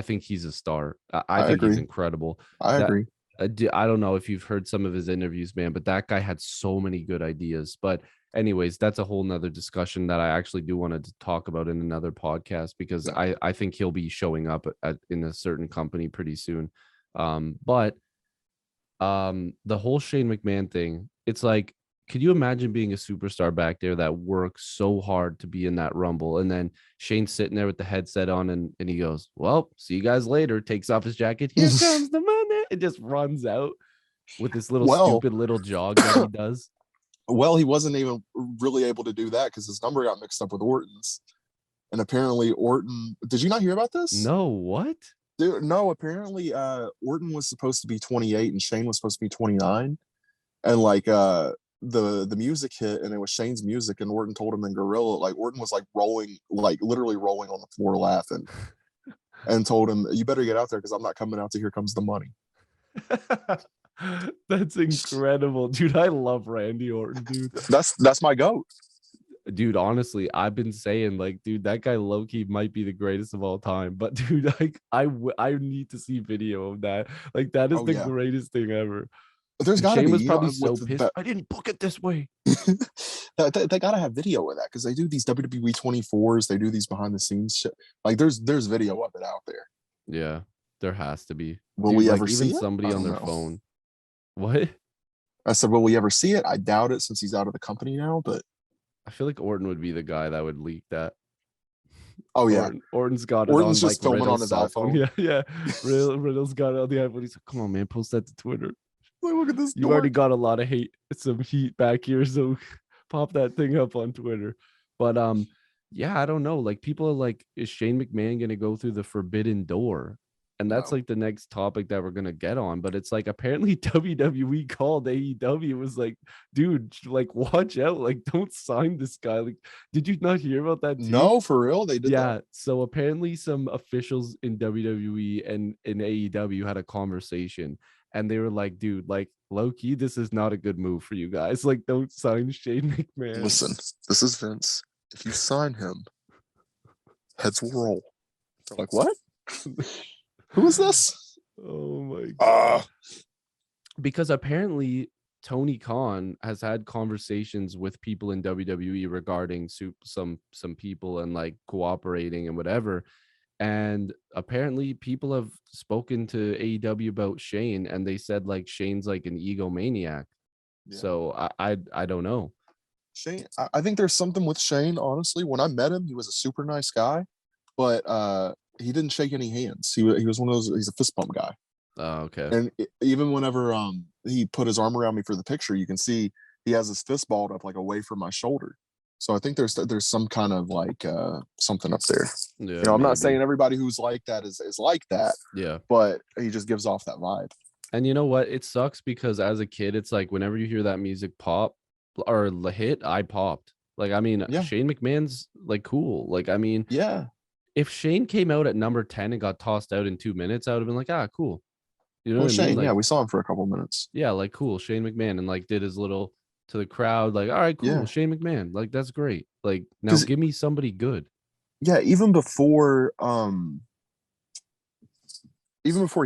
think he's a star. I think agree. he's incredible. I agree. I don't know if you've heard some of his interviews, man, but that guy had so many good ideas. But anyways, that's a whole nother discussion that I actually do want to talk about in another podcast because I think he'll be showing up in a certain company pretty soon. But the whole Shane McMahon thing, it's like, could you imagine being a superstar back there that works so hard to be in that Rumble? And then Shane's sitting there with the headset on and he goes, well, see you guys later, takes off his jacket. Here comes the money. It just runs out with this little stupid little jog that he does. Well, he wasn't even really able to do that because his number got mixed up with Orton's. And apparently Orton, did you not hear about this? No, what? Dude, no, apparently Orton was supposed to be 28 and Shane was supposed to be 29. And like the music hit and it was Shane's music and Orton told him in Gorilla, like Orton was like rolling, like literally rolling on the floor laughing and told him, you better get out there because I'm not coming out to Here Comes the Money. That's incredible, dude. I love Randy Orton, dude. That's my goat. Dude, honestly, I've been saying, like, dude, that guy low-key might be the greatest of all time. But dude, like, I need to see video of that. Like, that is the greatest thing ever. But there's gotta be. Shane was probably so pissed. I didn't book it this way. they gotta have video of that because they do these WWE 24s. They do these behind the scenes shit. Like there's video of it out there. Yeah, there has to be. Will we ever see even somebody on their phone? What? I said, will we ever see it? I doubt it since he's out of the company now. But I feel like Orton would be the guy that would leak that. Oh yeah, Orton's got it Orton's on just like filming Riddle's on his cell phone. iPhone. Yeah. Riddle's got it on the iPhone. He's like, come on, man, post that to Twitter. Like, look at this. You already got a lot of some heat back here, so pop that thing up on Twitter. But yeah, I don't know. Like people are like, is Shane McMahon gonna go through the forbidden door? And that's like the next topic that we're gonna get on. But it's like apparently WWE called AEW, was like, dude, like watch out, like don't sign this guy. Like, did you not hear about that too? No, for real, they did. Yeah, so apparently some officials in WWE and in AEW had a conversation, and they were like, dude, like low-key, this is not a good move for you guys. Like, don't sign Shane McMahon. Listen, this is Vince. If you sign him, heads will roll. They're like, what? Who is this? Oh my god. Because apparently Tony Khan has had conversations with people in WWE regarding some people and like cooperating and whatever. And apparently people have spoken to AEW about Shane and they said like Shane's like an egomaniac. Yeah. So I don't know. Shane, I think there's something with Shane, honestly. When I met him, he was a super nice guy, but he didn't shake any hands. He was one of those, he's a fist bump guy. Oh, okay. And even whenever he put his arm around me for the picture, you can see he has his fist balled up like away from my shoulder. So I think there's some kind of like something up there. Yeah, you know, I'm not saying everybody who's like that is like that. Yeah. But he just gives off that vibe. And you know what? It sucks because as a kid, it's like whenever you hear that music pop or the hit, I popped. Like, I mean, Shane McMahon's like cool. Like, I mean, yeah. If Shane came out at number 10 and got tossed out in 2 minutes, I would have been like, cool. You know what Shane, I mean? Like, yeah, we saw him for a couple minutes. Yeah, like cool. Shane McMahon, and like did his little to the crowd, like, all right, cool. Yeah. Shane McMahon. Like, that's great. Like, now give me somebody good. Yeah, even before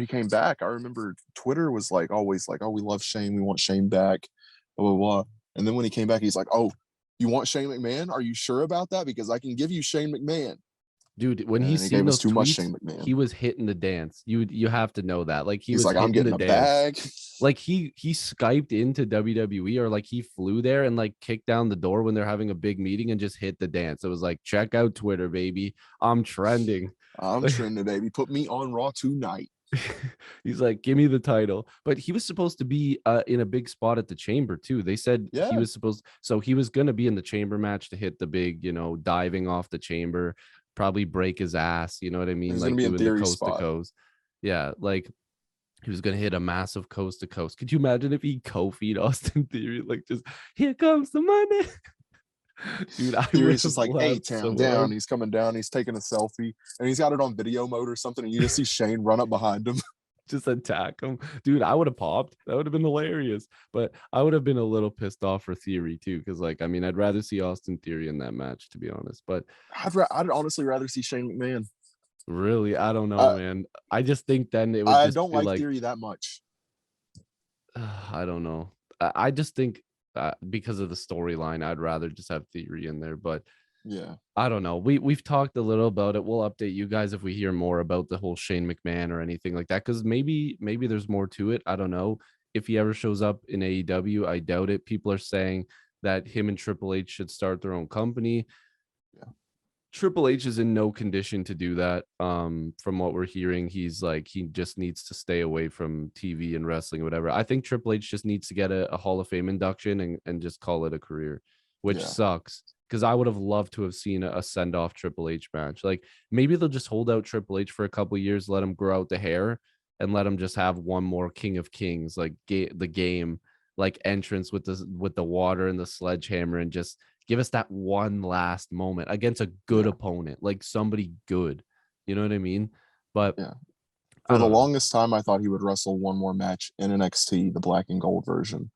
he came back, I remember Twitter was like always like, oh, we love Shane, we want Shane back, blah, blah, blah. And then when he came back, he's like, oh, you want Shane McMahon? Are you sure about that? Because I can give you Shane McMahon. Dude, when and he's he seen gave us those too much tweets, Shane McMahon. he was hitting the dance. You have to know that. Like he He's was like, I'm hitting getting the a dance. bag. Like he Skyped into WWE, or like he flew there and like kicked down the door when they're having a big meeting and just hit the dance. It was like, check out Twitter, baby. I'm trending. I'm trending, baby. Put me on Raw tonight. He's like, give me the title. But he was supposed to be in a big spot at the Chamber too. They said he Yeah, was supposed, so he was going to be in the Chamber match to hit the big, diving off the Chamber, probably break his ass. You know what I mean? he's gonna Like be in doing the Theory coast to spot. coast. Yeah, like he was going to hit a massive coast to coast. Could you imagine if he Kofi'd Austin Theory? Like, just here comes the money. Dude, I would Theory's just have like, hey, laughed town so down. hard. He's coming down. He's taking a selfie, and he's got it on video mode or something. And you just see Shane run up behind him. Just attack him. Dude, I would have popped. That would have been hilarious. But I would have been a little pissed off for Theory too, because like, I mean, I'd rather see Austin Theory in that match, to be honest. But I'd honestly rather see Shane McMahon. really, I don't know, Uh, man. I just think then it would I just don't be like like, Theory that much. I don't know. I just think because of the storyline, I'd rather just have Theory in there. But Yeah, I don't know. We've talked a little about it. We'll update you guys if we hear more about the whole Shane McMahon or anything like that. Because maybe there's more to it. I don't know. If he ever shows up in AEW, I doubt it. People are saying that him and Triple H should start their own company. yeah, Triple H is in no condition to do that. From what we're hearing, he's like he just needs to stay away from TV and wrestling, or whatever. I think Triple H just needs to get a Hall of Fame induction and just call it a career, which yeah. sucks because I would have loved to have seen a send off Triple H match. Like maybe they'll just hold out Triple H for a couple years, let him grow out the hair, and let him just have one more King of Kings, like the game, like entrance with the water and the sledgehammer, and just give us that one last moment against a good Yeah, opponent, like somebody good. You know what I mean? But yeah. I For the don't know. longest time, I thought he would wrestle one more match in NXT, the black and gold version,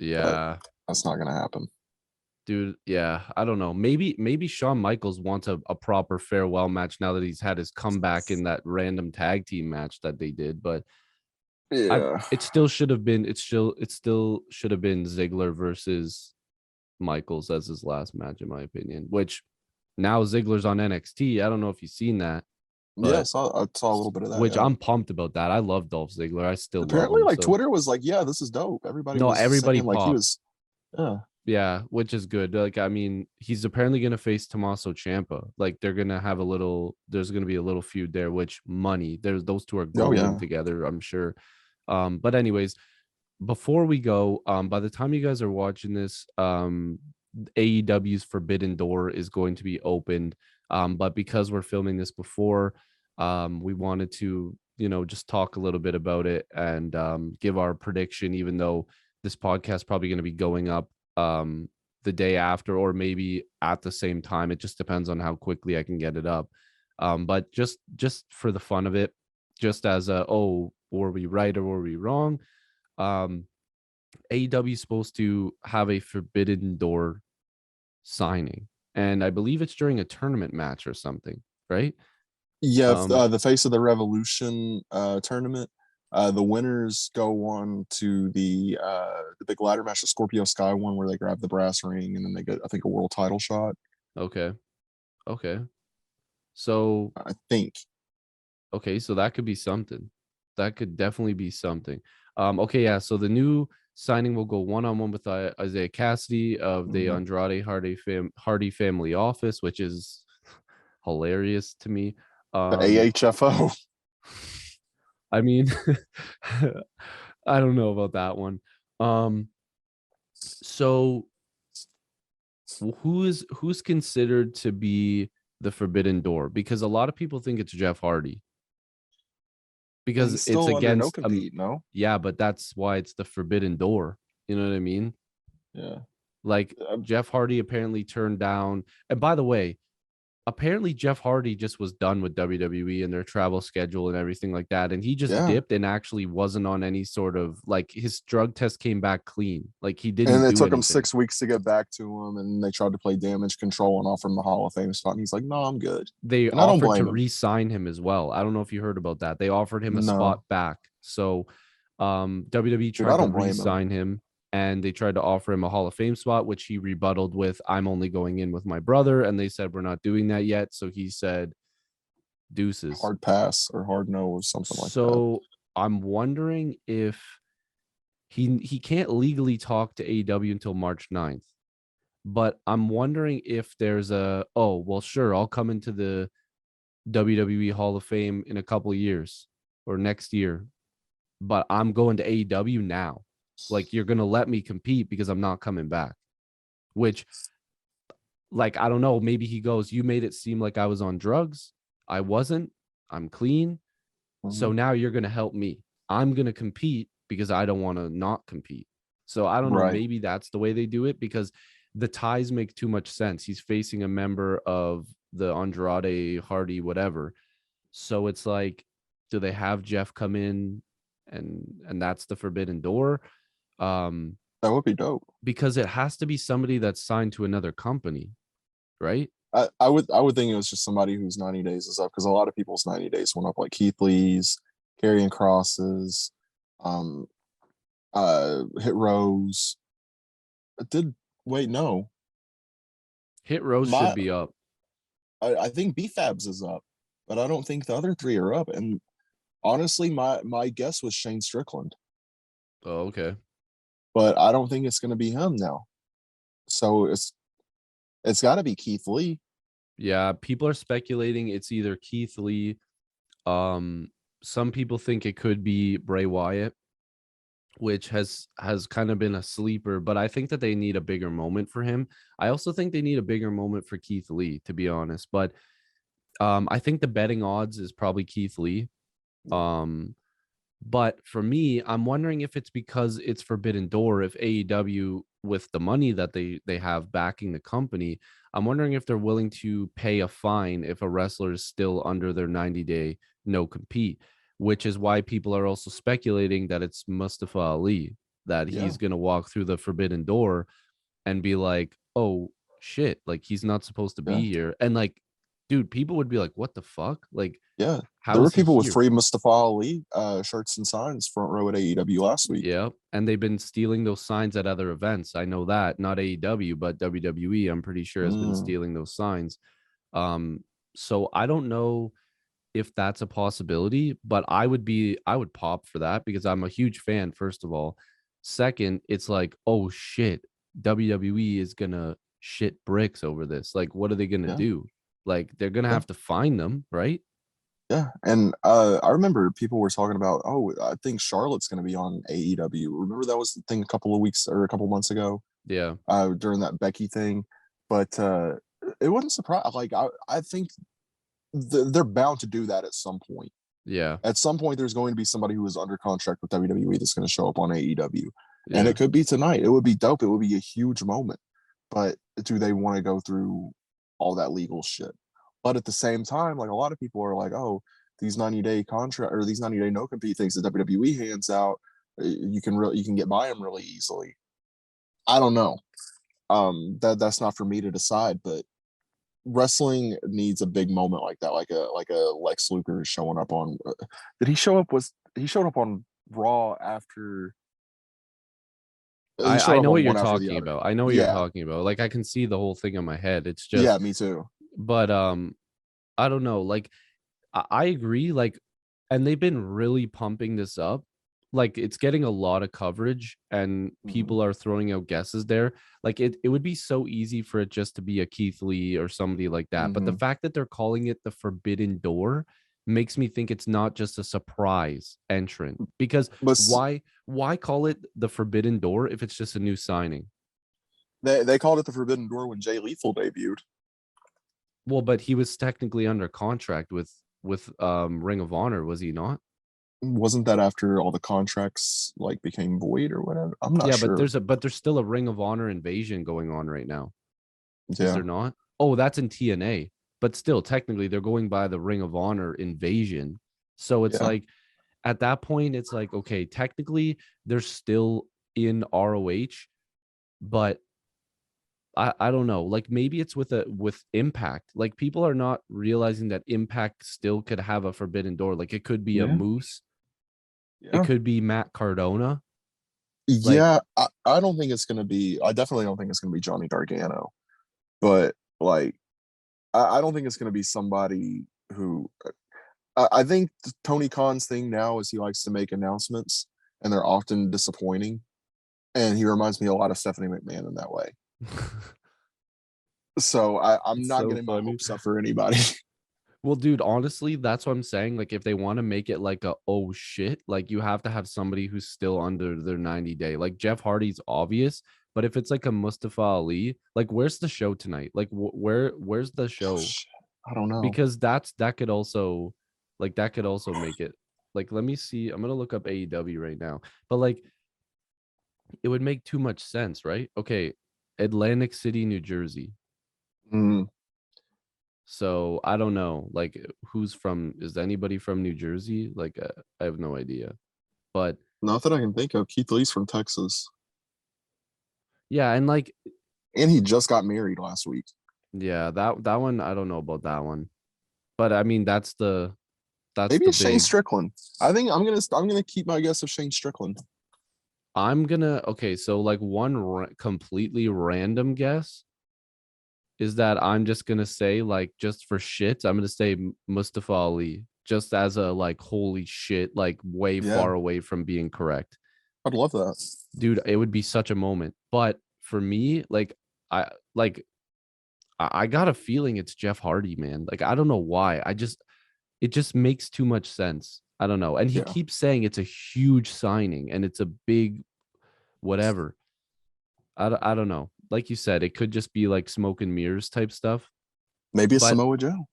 but Yeah, that's not going to happen. dude. Yeah, I don't know. Maybe Shawn Michaels wants a proper farewell match now that he's had his comeback in that random tag team match that they did. But I Yeah, it still should have been it still should have been Ziggler versus Michaels as his last match, in my opinion. Which now Ziggler's on NXT. I don't know if you've seen that, yeah. but I saw a little bit of that. which Yeah. I'm pumped about that. I love Dolph Ziggler. I still love Apparently, him. like So Twitter was like, "Yeah, this is dope." Everybody no, was everybody saying like he popped. was. Yeah, Yeah, which is good. Like, I mean, he's apparently gonna face Tommaso Ciampa. Like, they're gonna have there's gonna be a little feud there, which money. There's those two are oh growing yeah, together, I'm sure. But anyways, before we go, by the time you guys are watching this, AEW's Forbidden Door is going to be opened. But because we're filming this before, we wanted to, just talk a little bit about it and give our prediction, even though this podcast probably going to be going up the day after or maybe at the same time. It just depends on how quickly I can get it up. But just for the fun of it, just as were we right or were we wrong? AEW is supposed to have a Forbidden Door signing, and I believe it's during a tournament match or something, right? yeah. Um, The Face of the Revolution tournament. The winners go on to the big ladder match, the Scorpio Sky one, where they grab the brass ring and then they get, I think, a world title shot. okay, okay. So I think. okay, so that could be something. That could definitely be something. Okay, yeah. So the new signing will go one-on-one with Isaiah Cassidy of the Mhm. Andrade Hardy family office, which is hilarious to me. The Um, AHFO. I mean, I don't know about that one. Um, so who's considered to be the Forbidden Door? Because a lot of people think it's Jeff Hardy because He's it's still under no against compete. No. yeah, but that's why it's the Forbidden Door. You know what I mean? Yeah. Like Jeff Hardy apparently turned down. And by the way, apparently Jeff Hardy just was done with WWE and their travel schedule and everything like that. And he just Yeah. dipped and actually wasn't on any sort of like his drug test came back clean. Like he And didn't it do took him anything. 6 weeks to get back to him, and they tried to play damage control and offer him the Hall of Fame spot. And he's like, "No, I'm good." They And I don't offered to blame him. re-sign him as well. I don't know if you heard about that. They offered him a spot No, back. So WWE dude, I tried to don't blame him. re-sign him and they tried to offer him a Hall of Fame spot, which he rebutted with, I'm only going in with my brother. And they said, we're not doing that yet. So he said, deuces. hard pass or hard no or something like that. So I'm wondering if he can't legally talk to AEW until March 9th. But I'm wondering if there's oh, well, sure, I'll come into the WWE Hall of Fame in a couple of years or next year, but I'm going to AEW now. Like, you're going to let me compete because I'm not coming back, which, like, I don't know. Maybe he goes, you made it seem like I was on drugs. I wasn't. I'm clean. So now you're going to help me. I'm going to compete because I don't want to not compete. So I don't know. Right. Maybe that's the way they do it because the ties make too much sense. He's facing a member of the Andrade, Hardy, whatever. So it's like, do they have Jeff come in and that's the forbidden door? That would be dope. Because it has to be somebody that's signed to another company, right? I would think it was just somebody whose 90 days is up because a lot of people's 90 days went up, like Keith Lee's, Karrion Kross's, Hit Rose. No. Hit Rose should be up. I think BFABs is up, but I don't think the other three are up. And honestly, my guess was Shane Strickland. Oh, okay. But I don't think it's going to be him now. So it's got to be Keith Lee. Yeah, people are speculating it's either Keith Lee. Some people think it could be Bray Wyatt, which has kind of been a sleeper, but I think that they need a bigger moment for him. I also think they need a bigger moment for Keith Lee, to be honest. But I think the betting odds is probably Keith Lee. But for me, I'm wondering if it's because it's Forbidden Door, if AEW, with the money that they have backing the company, I'm wondering if they're willing to pay a fine if a wrestler is still under their 90-day no compete, which is why people are also speculating that it's Mustafa Ali, that he's going to walk through the Forbidden Door and be like, oh shit, like he's not supposed to be here. And like, dude, people would be like, what the fuck? Like, there how were is he people with here? free Mustafa Ali shirts and signs front row at AEW last week. Yeah, and they've been stealing those signs at other events. I know that, not AEW, but WWE, I'm pretty sure, has been stealing those signs. So I don't know if that's a possibility, but I would pop for that because I'm a huge fan, first of all. Second, it's like, oh shit, WWE is gonna shit bricks over this. Like, what are they gonna do? Like, they're gonna have to find them, right? Yeah, and I remember people were talking about, oh, I think Charlotte's going to be on AEW. Remember that was the thing a couple of weeks or a couple of months ago? Yeah. During that Becky thing, but it wasn't surprised. Like I think they're bound to do that at some point. Yeah. At some point, there's going to be somebody who is under contract with WWE that's going to show up on AEW, and it could be tonight. It would be dope. It would be a huge moment. But do they want to go through all that legal shit? But at the same time, like a lot of people are like, oh, these 90-day contract or these 90-day no compete things that WWE hands out, you can get by them really easily. I don't know. That's not for me to decide, but wrestling needs a big moment like that, like a Lex Luger showing up on. Did he show up? He showed up on Raw after? I know what you're talking about. I know what you're talking about. Like, I can see the whole thing in my head. It's just, me too. But I don't know. Like, I agree. Like, and they've been really pumping this up. Like, it's getting a lot of coverage and people are throwing out guesses there. Like, it would be so easy for it just to be a Keith Lee or somebody like that. But the fact that they're calling it the Forbidden Door makes me think it's not just a surprise entrant. Because why call it the Forbidden Door if it's just a new signing? They called it the Forbidden Door when Jay Lethal debuted. Well, but he was technically under contract with Ring of Honor, was he not? Wasn't that after all the contracts like became void or whatever? I'm not sure. Yeah, but there's still a Ring of Honor invasion going on right now. Is there not? Oh, that's in TNA. But still, technically, they're going by the Ring of Honor invasion. So it's like, at that point, it's like, okay, technically, they're still in ROH, but I don't know. Like, maybe it's with Impact. Like, people are not realizing that Impact still could have a Forbidden Door. Like, it could be a Moose. It could be Matt Cardona. I don't think it's going to be. I definitely don't think it's going to be Johnny Gargano. But like, I don't think it's going to be somebody who. I think Tony Khan's thing now is he likes to make announcements, and they're often disappointing. And he reminds me a lot of Stephanie McMahon in that way. So I'm not So getting my funny. hopes up for anybody. Well, dude, honestly, that's what I'm saying. Like, if they want to make it like a oh shit, like you have to have somebody who's still under their 90-day. Like Jeff Hardy's obvious, but if it's like a Mustafa Ali, like where's the show tonight? Like where's the show? I don't know. Because that could also make it. Like, let me see. I'm gonna look up AEW right now, but like it would make too much sense, right? Okay, Atlantic City, New Jersey. Mm, So I don't know, like is anybody from New Jersey? Like I have no idea. But not that I can think of. Keith Lee's from Texas, yeah, and like and he just got married last week. yeah, that one I don't know about that one. But I mean that's Maybe the it's Shane big. Strickland. I think I'm gonna keep my guess of Shane Strickland. Okay, so like one completely random guess is that I'm just gonna say, like, just for shit, I'm gonna say Mustafa Ali, just as a like holy shit, like way Yeah, far away from being correct. I'd love that. Dude, it would be such a moment. But for me, I like I got a feeling it's Jeff Hardy, man. Like I don't know why. It just makes too much sense. I don't know. And he Yeah, keeps saying it's a huge signing and it's a big whatever. I don't know. Like you said, it could just be like smoke and mirrors type stuff. maybe it's But Samoa Joe.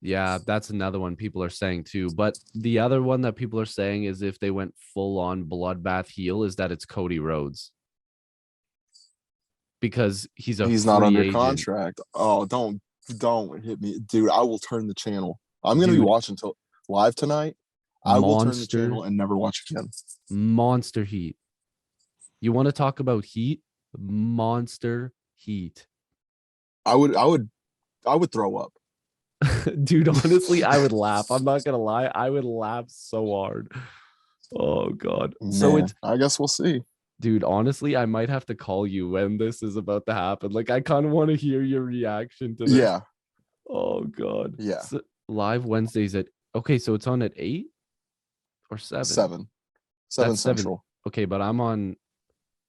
yeah, that's another one people are saying too. But the other one that people are saying is if they went full on bloodbath heel, is that it's Cody Rhodes because he's a He's not free under agent. contract. Oh, don't hit me, dude. I will turn the channel. I'm gonna be Dude, watching till live tonight. I will turn the channel monster, and never watch again. monster heat. You want to talk about heat? Monster heat. I would throw up. Dude, honestly, I would laugh. I'm not gonna lie. I would laugh so hard. Oh god. So Man, it's I guess we'll see. dude, honestly, I might have to call you when this is about to happen. Like, I kind of want to hear your reaction to this. Yeah, Oh god. yeah. So, live Wednesdays at okay, so it's on at 8 or 7. Seven, seven That's 7. central. Okay, but I'm on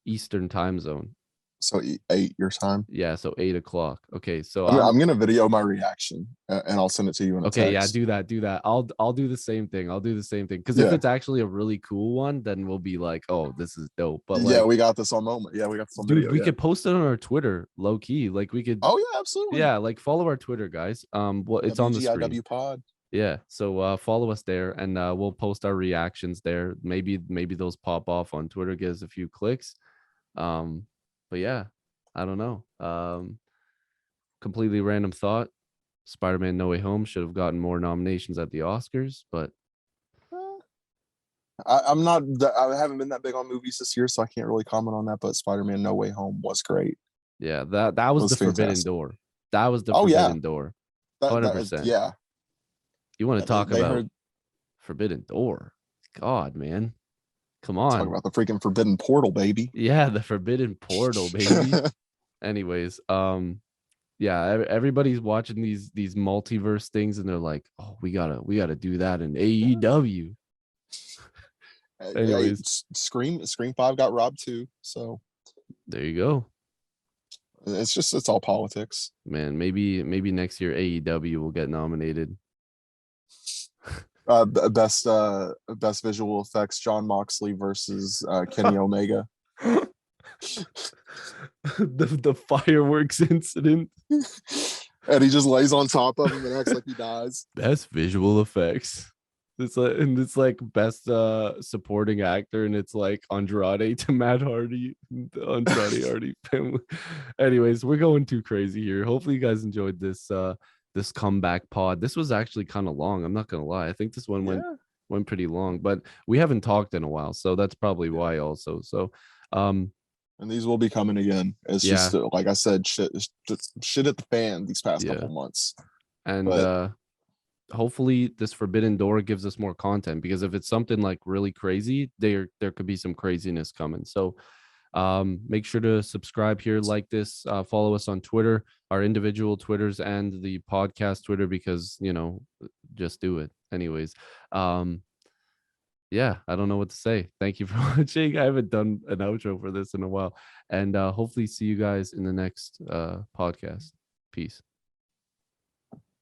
Eastern time zone. So 8 your time. Yeah, so 8 o'clock. Okay, so I'm gonna video my reaction and I'll send it to you in a okay, yeah, text. do that. I'll do the same thing. I'll do the same thing. Because if Yeah, it's actually a really cool one, then we'll be like, oh, this is dope. But yeah. like, We got this on moment. Yeah, we got this on dude, video. we Yeah. could post it on our Twitter, low key. Like we could, Oh yeah, absolutely. yeah, like follow our Twitter, guys. Well, it's on the screen. WGIW Pod. Yeah. So follow us there and we'll post our reactions there. Maybe those pop off on Twitter, get us a few clicks. But yeah, I don't know. Completely random thought. Spider-Man No Way Home should have gotten more nominations at the Oscars, but I'm not. I haven't been that big on movies this year, so I can't really comment on that. But Spider-Man: No Way Home was great. yeah, that It was was the forbidden fantastic. door. That was the Oh yeah, forbidden door. that 100%. yeah. You want Yeah, to talk they about heard forbidden door? God, man. Come talk on. about the freaking forbidden portal, baby. Yeah, the forbidden portal, baby. Anyways, yeah, everybody's watching these multiverse things and they're like, "Oh, we got to do that in AEW." Hey, Anyways, Scream 5 got robbed too, so there you go. it's all politics. Man, maybe next year AEW will get nominated. Best visual effects: John Moxley versus Kenny Omega. The fireworks incident. And he just lays on top of him and acts like he dies. Best visual effects. It's like best supporting actor, and it's like Andrade to Matt Hardy, the Andrade Hardy family. Anyways, we're going too crazy here. Hopefully, you guys enjoyed this comeback pod. This was actually kind of long. I'm not gonna lie. I think this one went pretty long, but we haven't talked in a while, so that's probably why. Also, so And these will be coming again. It's yeah, just like I said, shit at the fan these past couple months. and But hopefully this forbidden door gives us more content, because if it's something like really crazy, there could be some craziness coming. So make sure to subscribe here, like this, follow us on Twitter, our individual Twitters and the podcast Twitter, because just do it. anyways, yeah, I don't know what to say. Thank you for watching. I haven't done an outro for this in a while, and hopefully see you guys in the next podcast. Peace.